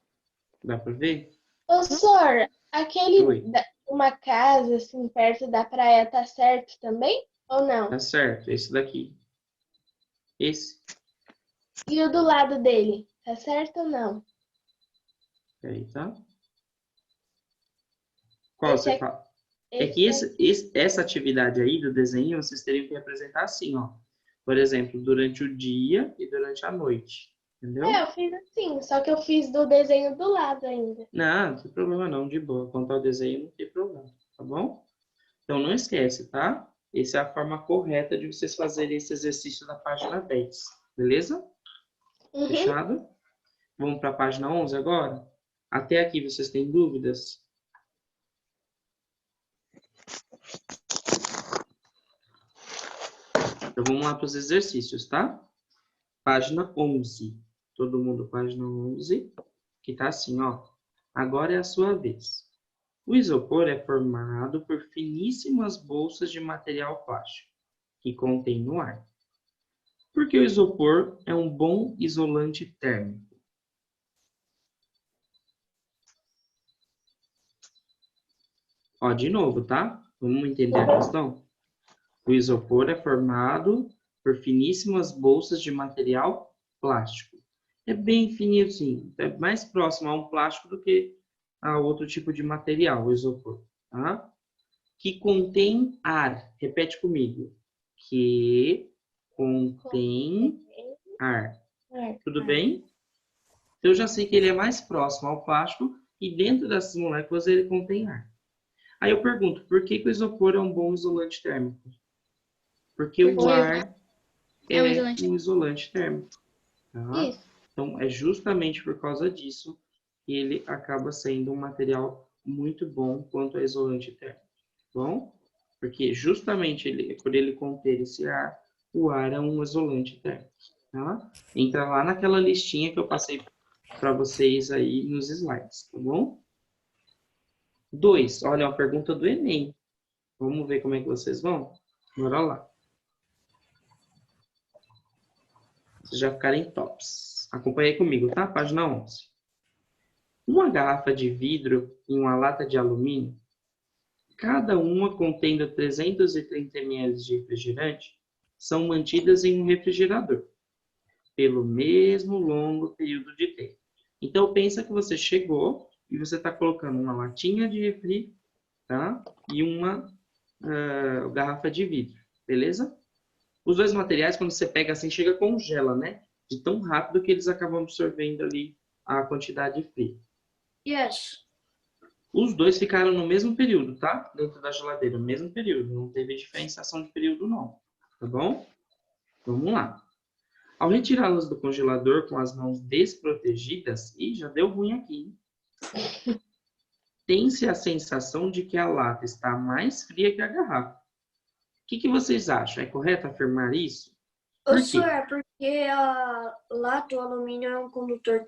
Speaker 1: Dá para ver?
Speaker 2: Ô, Sor,
Speaker 1: Oi.
Speaker 2: uma casa assim perto da praia tá certo também? Ou não?
Speaker 1: Tá certo, esse daqui. Esse.
Speaker 2: E o do lado dele, tá certo ou não?
Speaker 1: Aí, tá? Qual você fala? É que
Speaker 2: Esse
Speaker 1: essa atividade aí do desenho, vocês teriam que representar assim, ó. Por exemplo, durante o dia e durante a noite. Entendeu?
Speaker 2: eu fiz assim, só que eu fiz do desenho do lado ainda.
Speaker 1: Não tem problema não, de boa. Quanto ao desenho, não tem problema, tá bom? Então, não esquece, tá? Essa é a forma correta de vocês fazerem esse exercício da página 10, beleza?
Speaker 2: Uhum.
Speaker 1: Fechado? Vamos para a página 11 agora? Até aqui vocês têm dúvidas? Então, vamos lá para os exercícios, tá? Página 11. Todo mundo, página 11, que tá assim, ó. Agora é a sua vez. O isopor é formado por finíssimas bolsas de material plástico que contém no ar. Porque o isopor é um bom isolante térmico. Ó, de novo, tá? Vamos entender a questão? O isopor é formado por finíssimas bolsas de material plástico. É bem fininho, é mais próximo a um plástico do que a outro tipo de material, o isopor, tá? Que contém ar. Repete comigo. Que contém ar. Tudo bem? Então, eu já sei que ele é mais próximo ao plástico e dentro dessas moléculas ele contém ar. Aí eu pergunto, por que o isopor é um bom isolante térmico? Porque o ar é um isolante térmico. Tá? Então, é justamente por causa disso que ele acaba sendo um material muito bom quanto a isolante térmico. Bom? Porque justamente por ele conter esse ar, o ar é um isolante térmico. Tá? Entra lá naquela listinha que eu passei para vocês aí nos slides, tá bom? 2. Olha, uma pergunta do Enem. Vamos ver como é que vocês vão? Bora lá. Vocês já ficarem tops. Acompanhe aí comigo, tá? Página 11. Uma garrafa de vidro e uma lata de alumínio, cada uma contendo 330 ml de refrigerante, são mantidas em um refrigerador pelo mesmo longo período de tempo. Então, pensa que você chegou e você está colocando uma latinha de refri, tá? E uma garrafa de vidro, beleza? Os dois materiais, quando você pega assim, chega congela, né? De tão rápido que eles acabam absorvendo ali a quantidade de frio.
Speaker 7: Yes.
Speaker 1: Os dois ficaram no mesmo período, tá? Dentro da geladeira, no mesmo período. Não teve diferenciação de período, não. Tá bom? Vamos lá. Ao retirá-las do congelador com as mãos desprotegidas, já deu ruim aqui, hein? Tem-se a sensação de que a lata está mais fria que a garrafa. O que vocês acham? É correto afirmar isso? Por
Speaker 7: Isso
Speaker 1: quê?
Speaker 7: é porque a lata, o alumínio é um condutor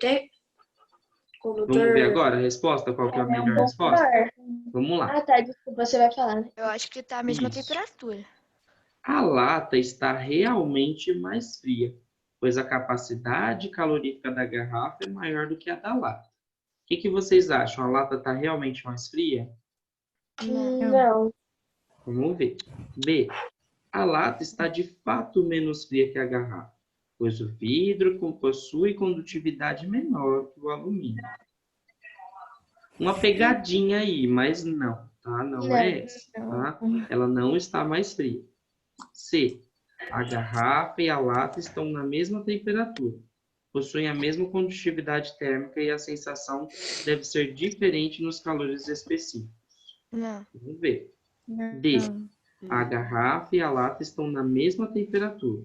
Speaker 1: Vamos ver agora a resposta? Qual que é a melhor resposta? Vamos lá.
Speaker 2: Ah, tá. Desculpa, você vai falar, né?
Speaker 8: Eu acho que tá a mesma
Speaker 1: Isso.
Speaker 8: temperatura.
Speaker 1: A lata está realmente mais fria, pois a capacidade calorífica da garrafa é maior do que a da lata. O que vocês acham? A lata está realmente mais fria?
Speaker 2: Não.
Speaker 1: Vamos ver. B. A lata está de fato menos fria que a garrafa, pois o vidro possui condutividade menor que o alumínio. Uma pegadinha aí, mas não, tá? Não é essa, tá? Ela não está mais fria. C. A garrafa e a lata estão na mesma temperatura, possuem a mesma condutividade térmica e a sensação deve ser diferente nos calores específicos.
Speaker 8: Não.
Speaker 1: Vamos ver. D. A garrafa e a lata estão na mesma temperatura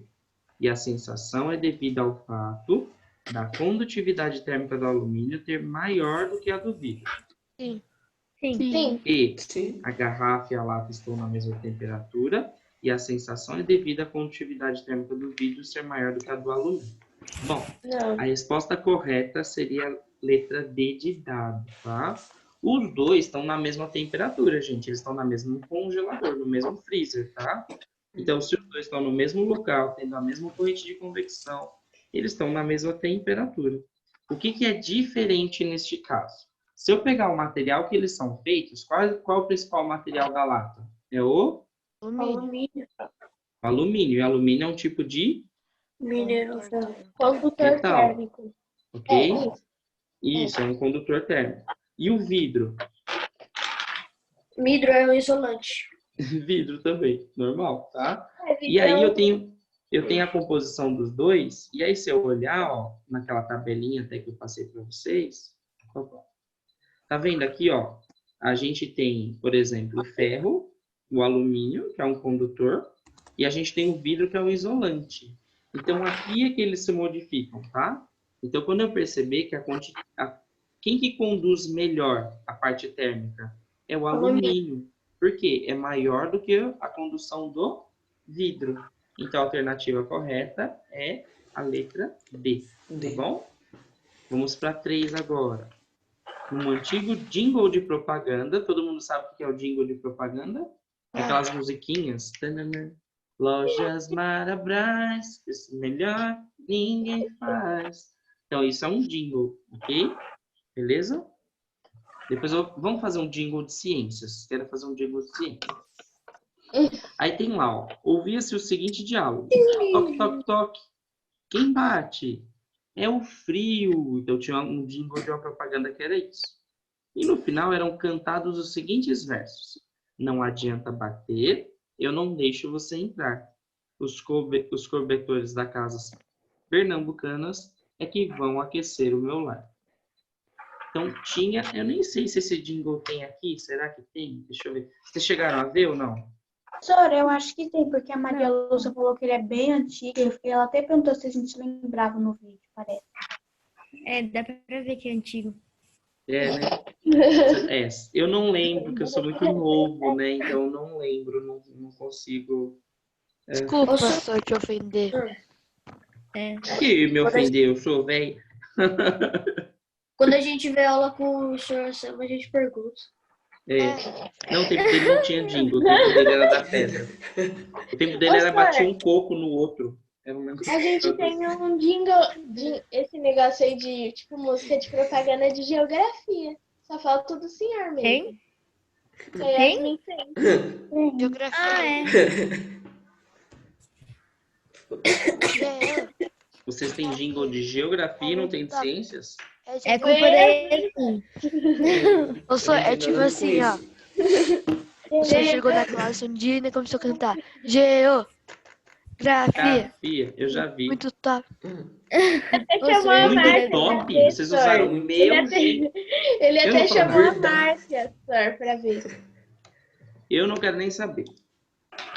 Speaker 1: e a sensação é devida ao fato da condutividade térmica do alumínio ter maior do que a do vidro.
Speaker 8: Sim.
Speaker 2: Sim.
Speaker 1: E. A garrafa e a lata estão na mesma temperatura e a sensação é devida à condutividade térmica do vidro ser maior do que a do alumínio. Bom, a resposta correta seria a letra D de dado, tá? Os dois estão na mesma temperatura, gente. Eles estão no mesmo congelador, no mesmo freezer, tá? Então, se os dois estão no mesmo local, tendo a mesma corrente de convecção, eles estão na mesma temperatura. O que é diferente neste caso? Se eu pegar o material que eles são feitos, qual é o principal material da lata? É o
Speaker 7: Alumínio.
Speaker 1: alumínio. E alumínio é um tipo de
Speaker 7: Mineral.
Speaker 2: Condutor
Speaker 1: metal,
Speaker 2: térmico.
Speaker 1: ok? Isso, é um condutor térmico. E o vidro?
Speaker 7: Vidro é um isolante.
Speaker 1: Vidro também, normal, tá? E aí eu tenho a composição dos dois, e aí se eu olhar, ó, naquela tabelinha até que eu passei para vocês, tá vendo aqui, ó? A gente tem, por exemplo, o ferro, o alumínio, que é um condutor, e a gente tem o vidro, que é um isolante. Então, aqui é que eles se modificam, tá? Então, quando eu perceber que quem que conduz melhor a parte térmica? É o alumínio. Por quê? É maior do que a condução do vidro. Então, a alternativa correta é a letra D. Tá bom? Vamos para 3 agora. Um antigo jingle de propaganda. Todo mundo sabe o que é o jingle de propaganda? Aquelas musiquinhas. Tanana. Lojas Marabras, isso melhor ninguém faz. Então, isso é um jingle, ok? Beleza? Depois vamos fazer um jingle de ciências. Quero fazer um jingle de ciências. Aí tem lá, ó. Ouvia-se o seguinte diálogo. Toque, toque, toque. Quem bate? É o frio. Então tinha um jingle de uma propaganda que era isso. E no final eram cantados os seguintes versos. Não adianta bater, eu não deixo você entrar. Os cobertores da casas pernambucanas é que vão aquecer o meu lar. Então tinha, eu nem sei se esse jingle tem aqui, será que tem? Deixa eu ver. Vocês chegaram a ver ou não?
Speaker 5: Professora, eu acho que tem, porque a Maria Lúcia falou que ele é bem antigo. E ela até perguntou se a gente lembrava no vídeo, parece.
Speaker 6: Dá pra ver que é antigo.
Speaker 1: É, né? É, eu não lembro, porque eu sou muito novo, né? Então eu não lembro, não consigo.
Speaker 8: Desculpa, professor, te ofender.
Speaker 1: Que me ofendeu, eu sou velho.
Speaker 7: Quando a gente vê aula com o senhor Anselmo, a gente pergunta.
Speaker 1: Não, o tempo dele não tinha jingle, o tempo dele era da pedra. O tempo dele era bater um coco no outro.
Speaker 2: A gente tem um jingle, esse negócio aí de, tipo, música de propaganda de geografia. Só falta do senhor mesmo.
Speaker 6: Tem?
Speaker 8: Geografia.
Speaker 1: Vocês têm jingle de geografia e não tem de ciências?
Speaker 6: É culpa dele.
Speaker 8: Professor, é tipo assim, ó. Você chegou na classe um dia e começou a cantar Geografia.
Speaker 1: Eu já vi.
Speaker 8: Muito top.
Speaker 2: Até chamou a
Speaker 1: Muito
Speaker 2: Márcia.
Speaker 1: top. Vocês usaram o meu jeito.
Speaker 2: Ele
Speaker 1: Eu
Speaker 2: até
Speaker 1: não falo
Speaker 2: chamou a
Speaker 1: verdade.
Speaker 2: Márcia, senhor, pra ver.
Speaker 1: Eu não quero nem saber.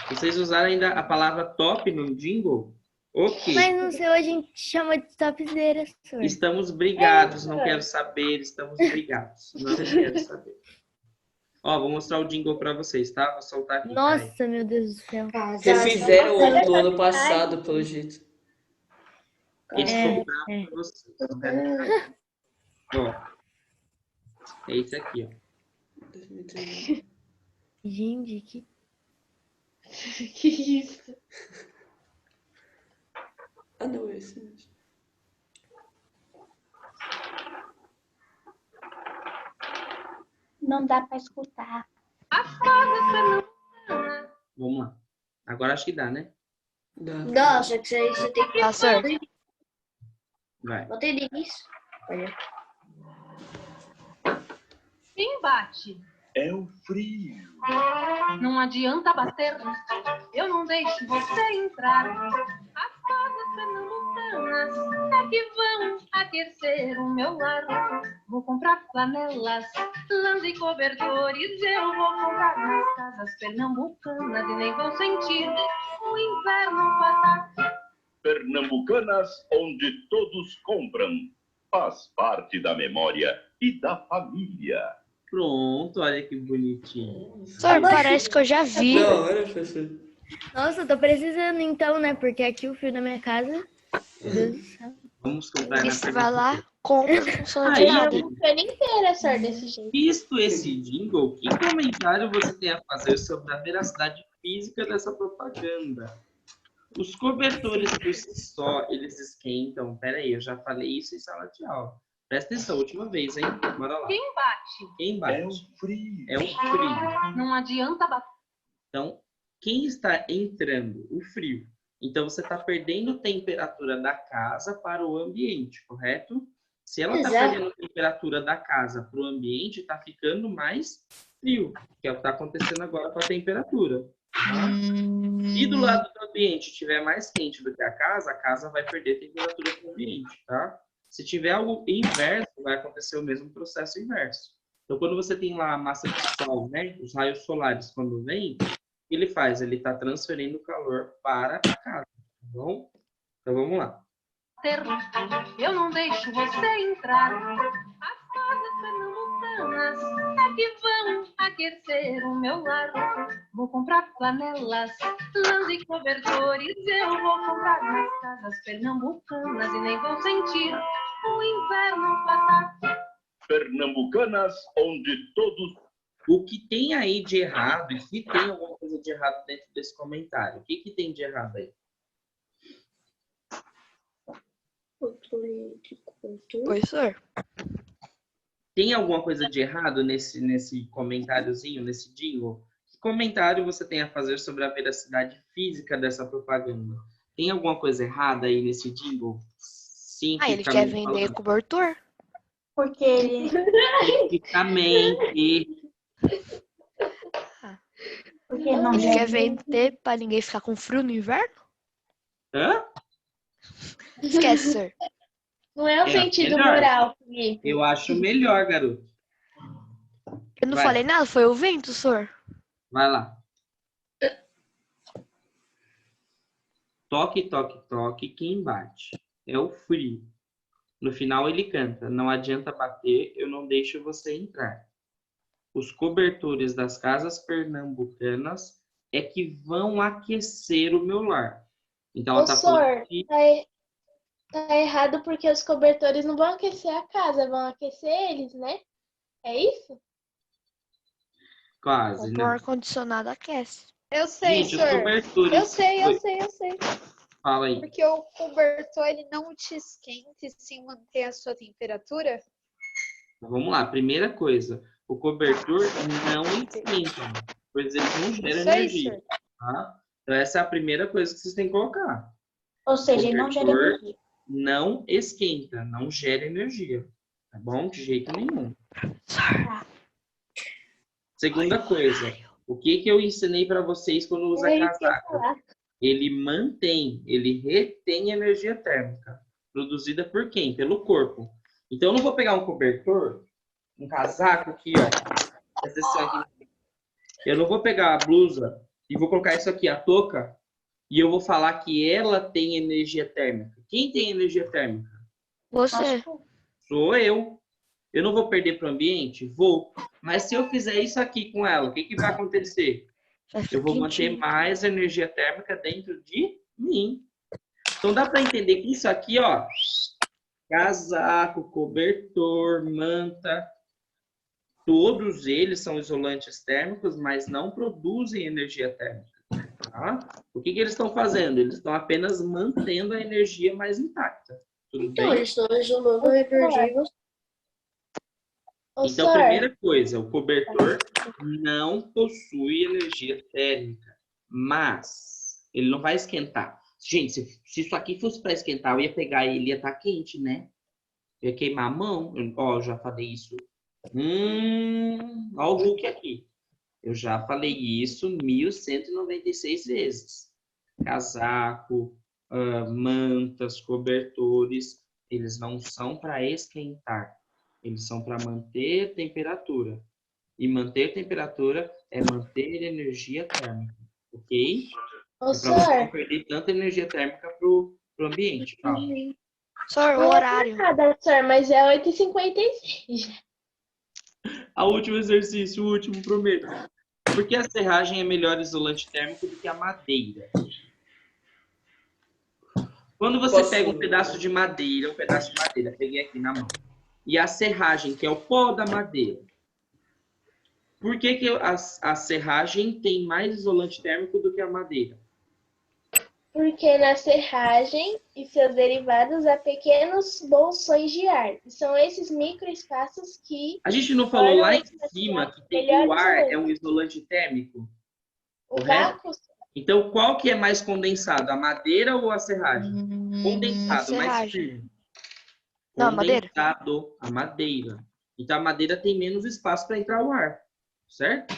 Speaker 1: Vocês usaram ainda a palavra top no jingle? Ok.
Speaker 6: Mas no seu a gente chama de topzera, senhor.
Speaker 1: Estamos brigados, não quero saber. Estamos brigados. Não quero saber. Ó, vou mostrar o jingle pra vocês, tá? Vou soltar aqui.
Speaker 6: Nossa, meu Deus do céu.
Speaker 9: Refizeram o do ano passado, pelo jeito.
Speaker 1: Esse foi pra vocês. Não quero nem saber. Ó. É esse aqui, ó.
Speaker 6: Gente, que...
Speaker 2: Que isso?
Speaker 9: Ah, não, é esse mesmo.
Speaker 5: Não dá pra escutar.
Speaker 1: Vamos lá. Agora acho que dá, né?
Speaker 7: Não, só que você tem que...
Speaker 8: Tá certo.
Speaker 1: Vai.
Speaker 7: Botei no início. Olha.
Speaker 10: Quem bate?
Speaker 11: É o frio.
Speaker 10: Não adianta bater, eu não deixo você entrar. As casas pernambucanas é que vão aquecer o meu lar. Vou comprar flanelas, lãs e cobertores. Eu vou comprar nas casas pernambucanas e nem vou sentir o inverno passar.
Speaker 11: Pernambucanas, onde todos compram. Faz parte da memória e da família.
Speaker 1: Pronto, olha que bonitinho.
Speaker 8: Professor, parece que eu já vi.
Speaker 9: Não, olha, professor.
Speaker 6: Nossa, eu tô precisando então, né? Porque aqui o fio da minha casa... Meu Deus do céu.
Speaker 1: Vamos comprar
Speaker 8: E
Speaker 1: na
Speaker 8: você vai lá, compra, funciona de
Speaker 1: Aí,
Speaker 8: nada.
Speaker 2: A inteira, senhor, desse jeito.
Speaker 1: visto esse jingle, que comentário você tem a fazer sobre a veracidade física dessa propaganda? Os cobertores por si só, eles esquentam. Pera aí, eu já falei isso em sala de aula. Presta atenção, última vez, hein? Bora lá.
Speaker 10: Quem bate?
Speaker 1: Quem bate?
Speaker 11: É o frio.
Speaker 1: É o frio.
Speaker 10: Não adianta bater.
Speaker 1: Então, quem está entrando? O frio. Então, você está perdendo temperatura da casa para o ambiente, correto? Se ela está
Speaker 7: Exato.
Speaker 1: perdendo temperatura da casa para o ambiente, está ficando mais frio, que é o que está acontecendo agora com a temperatura. Tá? Se do lado do ambiente estiver mais quente do que a casa vai perder temperatura para o ambiente, tá? Se tiver algo inverso, vai acontecer o mesmo processo inverso. Então, quando você tem lá a massa de sol, né, os raios solares, quando vem, o que ele faz? Ele está transferindo calor para a casa, tá bom? Então, vamos lá.
Speaker 10: Eu não deixo você entrar. As casas pernambucanas é que vão aquecer o meu lar. Vou comprar flanelas, lãs e cobertores. Eu vou comprar nas casas pernambucanas e nem vou sentir o inverno passar.
Speaker 11: pernambucanas, onde todos...
Speaker 1: O que tem aí de errado, e se tem alguma coisa de errado dentro desse comentário? O que tem de errado aí?
Speaker 8: Professor,
Speaker 1: Tem alguma coisa de errado nesse comentáriozinho, nesse jingle? Que comentário você tem a fazer sobre a veracidade física dessa propaganda? Tem alguma coisa errada aí nesse jingle?
Speaker 8: ele quer vender cobertor?
Speaker 5: Porque ele.
Speaker 1: Cientificamente.
Speaker 5: Porque não
Speaker 8: Ele
Speaker 5: deve-
Speaker 8: quer vender pra ninguém ficar com frio no inverno?
Speaker 1: Hã?
Speaker 8: Esquece, senhor.
Speaker 2: Não é o
Speaker 1: É
Speaker 2: sentido
Speaker 1: melhor.
Speaker 2: moral, Felipe.
Speaker 1: Eu acho melhor, garoto.
Speaker 8: Eu não
Speaker 1: Vai.
Speaker 8: falei nada, foi o vento, senhor.
Speaker 1: Vai lá. Toque, toque, toque, quem bate? É o frio. No final ele canta, não adianta bater, eu não deixo você entrar. Os cobertores das casas pernambucanas é que vão aquecer o meu lar. Então ela
Speaker 2: Ô,
Speaker 1: tá
Speaker 2: senhor,
Speaker 1: falando que...
Speaker 2: tá errado porque os cobertores não vão aquecer a casa, vão aquecer eles, né? É isso?
Speaker 1: Quase,
Speaker 8: O
Speaker 1: não.
Speaker 8: ar-condicionado aquece.
Speaker 3: Eu sei,
Speaker 1: Gente, os
Speaker 3: senhor.
Speaker 1: cobertores...
Speaker 3: Eu sei.
Speaker 1: Oi, fala aí.
Speaker 3: Porque o cobertor, ele não te esquenta e sim mantém a sua temperatura?
Speaker 1: Vamos lá, primeira coisa. O cobertor não esquenta, pois ele não gera
Speaker 3: Isso aí,
Speaker 1: energia.
Speaker 3: senhor.
Speaker 1: Tá? Então essa é a primeira coisa que vocês têm que colocar.
Speaker 5: Ou seja, ele não gera
Speaker 1: Cobertor
Speaker 5: energia.
Speaker 1: não esquenta, não gera energia. Tá bom? De jeito nenhum. Segunda coisa, o que eu ensinei para vocês quando usa
Speaker 2: É isso que eu ia
Speaker 1: casaco?
Speaker 2: falar.
Speaker 1: Ele mantém, ele retém energia térmica. Produzida por quem? Pelo corpo. Então eu não vou pegar um cobertor, um casaco aqui, ó. Presta atenção aqui. Eu não vou pegar a blusa e vou colocar isso aqui, a touca, e eu vou falar que ela tem energia térmica. Quem tem energia térmica?
Speaker 8: Você.
Speaker 1: Sou eu. Eu não vou perder para o ambiente? Vou. Mas se eu fizer isso aqui com ela, o que vai acontecer? Eu vou manter mais energia térmica dentro de mim. Então dá para entender que isso aqui, ó, casaco, cobertor, manta, todos eles são isolantes térmicos, mas não produzem energia térmica. Tá? O que eles estão fazendo? Eles estão apenas mantendo a energia mais intacta. Tudo
Speaker 7: Então,
Speaker 1: bem?
Speaker 7: eles estão isolando a energia.
Speaker 1: Então, primeira coisa, o cobertor não possui energia térmica, mas ele não vai esquentar. Gente, se isso aqui fosse para esquentar, eu ia pegar ele e ia estar quente, né? Eu ia queimar a mão. Ó, eu já falei isso. Ó o Hulk aqui. Eu já falei isso 1196 vezes. Casaco, mantas, cobertores, eles não são para esquentar. Eles são para manter temperatura. E manter temperatura é manter energia térmica. Ok?
Speaker 2: Ô,
Speaker 1: É para você não perder tanta energia térmica pro ambiente. Fala.
Speaker 8: Senhor, o
Speaker 2: Não
Speaker 8: horário.
Speaker 2: é por nada, senhor, mas é 8h56.
Speaker 1: O último exercício, o último, prometo. Por que a serragem é melhor isolante térmico do que a madeira? Quando você pega um pedaço de madeira, peguei aqui na mão, e a serragem, que é o pó da madeira, por que a serragem tem mais isolante térmico do que a madeira?
Speaker 2: Porque na serragem e seus derivados há pequenos bolsões de ar. E são esses microespaços que...
Speaker 1: A gente não falou lá em cima que o ar é um isolante térmico?
Speaker 2: O
Speaker 1: correto?
Speaker 2: vácuo...
Speaker 1: Então, qual que é mais condensado, a madeira ou a serragem? Condensado, mais
Speaker 8: serragem.
Speaker 1: firme.
Speaker 8: Não, a madeira.
Speaker 1: Condensado, a madeira. Então, a madeira tem menos espaço para entrar o ar, certo?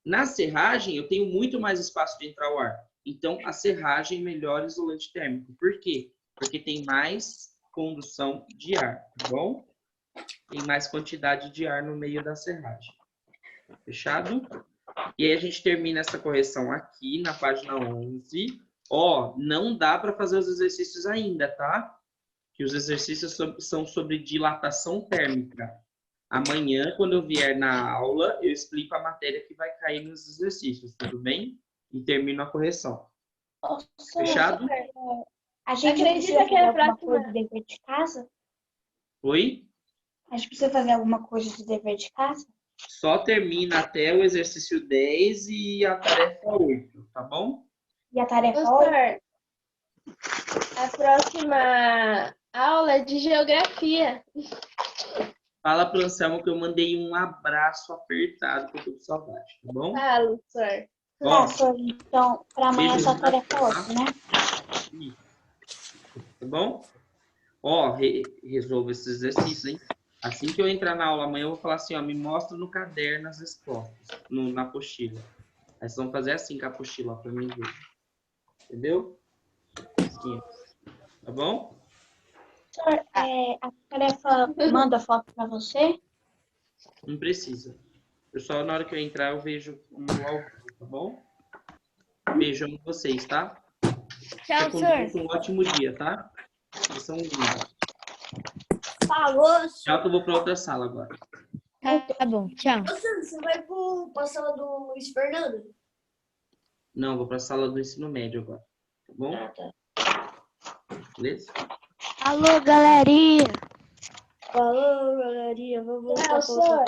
Speaker 1: Na serragem, eu tenho muito mais espaço de entrar o ar. Então, a serragem é melhor isolante térmico. Por quê? Porque tem mais condução de ar, tá bom? Tem mais quantidade de ar no meio da serragem. Fechado? E aí a gente termina essa correção aqui na página 11. Ó, não dá para fazer os exercícios ainda, tá? Que os exercícios são sobre dilatação térmica. Amanhã, quando eu vier na aula, eu explico a matéria que vai cair nos exercícios, tudo bem? E termino a correção. Fechado?
Speaker 5: A gente
Speaker 2: Acredita
Speaker 5: precisa
Speaker 2: que é
Speaker 5: fazer
Speaker 2: a
Speaker 5: alguma
Speaker 2: próxima-
Speaker 5: coisa dentro de casa?
Speaker 1: Oi?
Speaker 5: A gente precisa fazer alguma coisa de dever de casa?
Speaker 1: Só termina até o exercício 10 e a tarefa 8, tá bom?
Speaker 5: E a tarefa
Speaker 2: Professor,
Speaker 5: 8?
Speaker 2: a próxima aula é de geografia.
Speaker 1: Fala pro Anselmo que eu mandei um abraço apertado pro Tudo Saudade, tá bom?
Speaker 2: Falo, senhor.
Speaker 1: Ó,
Speaker 5: Professor, então, para amanhã é só a tarefa 8, né?
Speaker 1: Tá bom? Ó, resolva esses exercícios, hein? Assim que eu entrar na aula amanhã, eu vou falar assim, ó, me mostra no caderno as respostas, na apostila. Aí vocês vão fazer assim com a apostila, ó, pra mim ver. Entendeu? Assim, tá bom?
Speaker 5: Professor, a tarefa manda foto para você?
Speaker 1: Não precisa. Eu só, na hora que eu entrar, eu vejo como ao vivo, tá bom? Beijão em vocês, tá?
Speaker 6: Tchau, senhor.
Speaker 1: Um ótimo dia, tá? Vocês são lindos.
Speaker 7: Falou,
Speaker 1: Tchau, que eu vou pra outra sala agora.
Speaker 6: Tá bom, tchau.
Speaker 7: Você vai pra sala do Luiz Fernando?
Speaker 1: Não, eu vou pra sala do ensino médio agora. Tá bom?
Speaker 7: Ah, tá.
Speaker 1: Beleza?
Speaker 8: Alô, galerinha!
Speaker 7: Falou, galerinha. Vou voltar
Speaker 2: Tchau, senhor.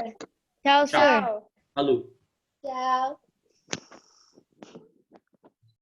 Speaker 6: Tchau, senhor.
Speaker 1: Falou.
Speaker 2: Tchau.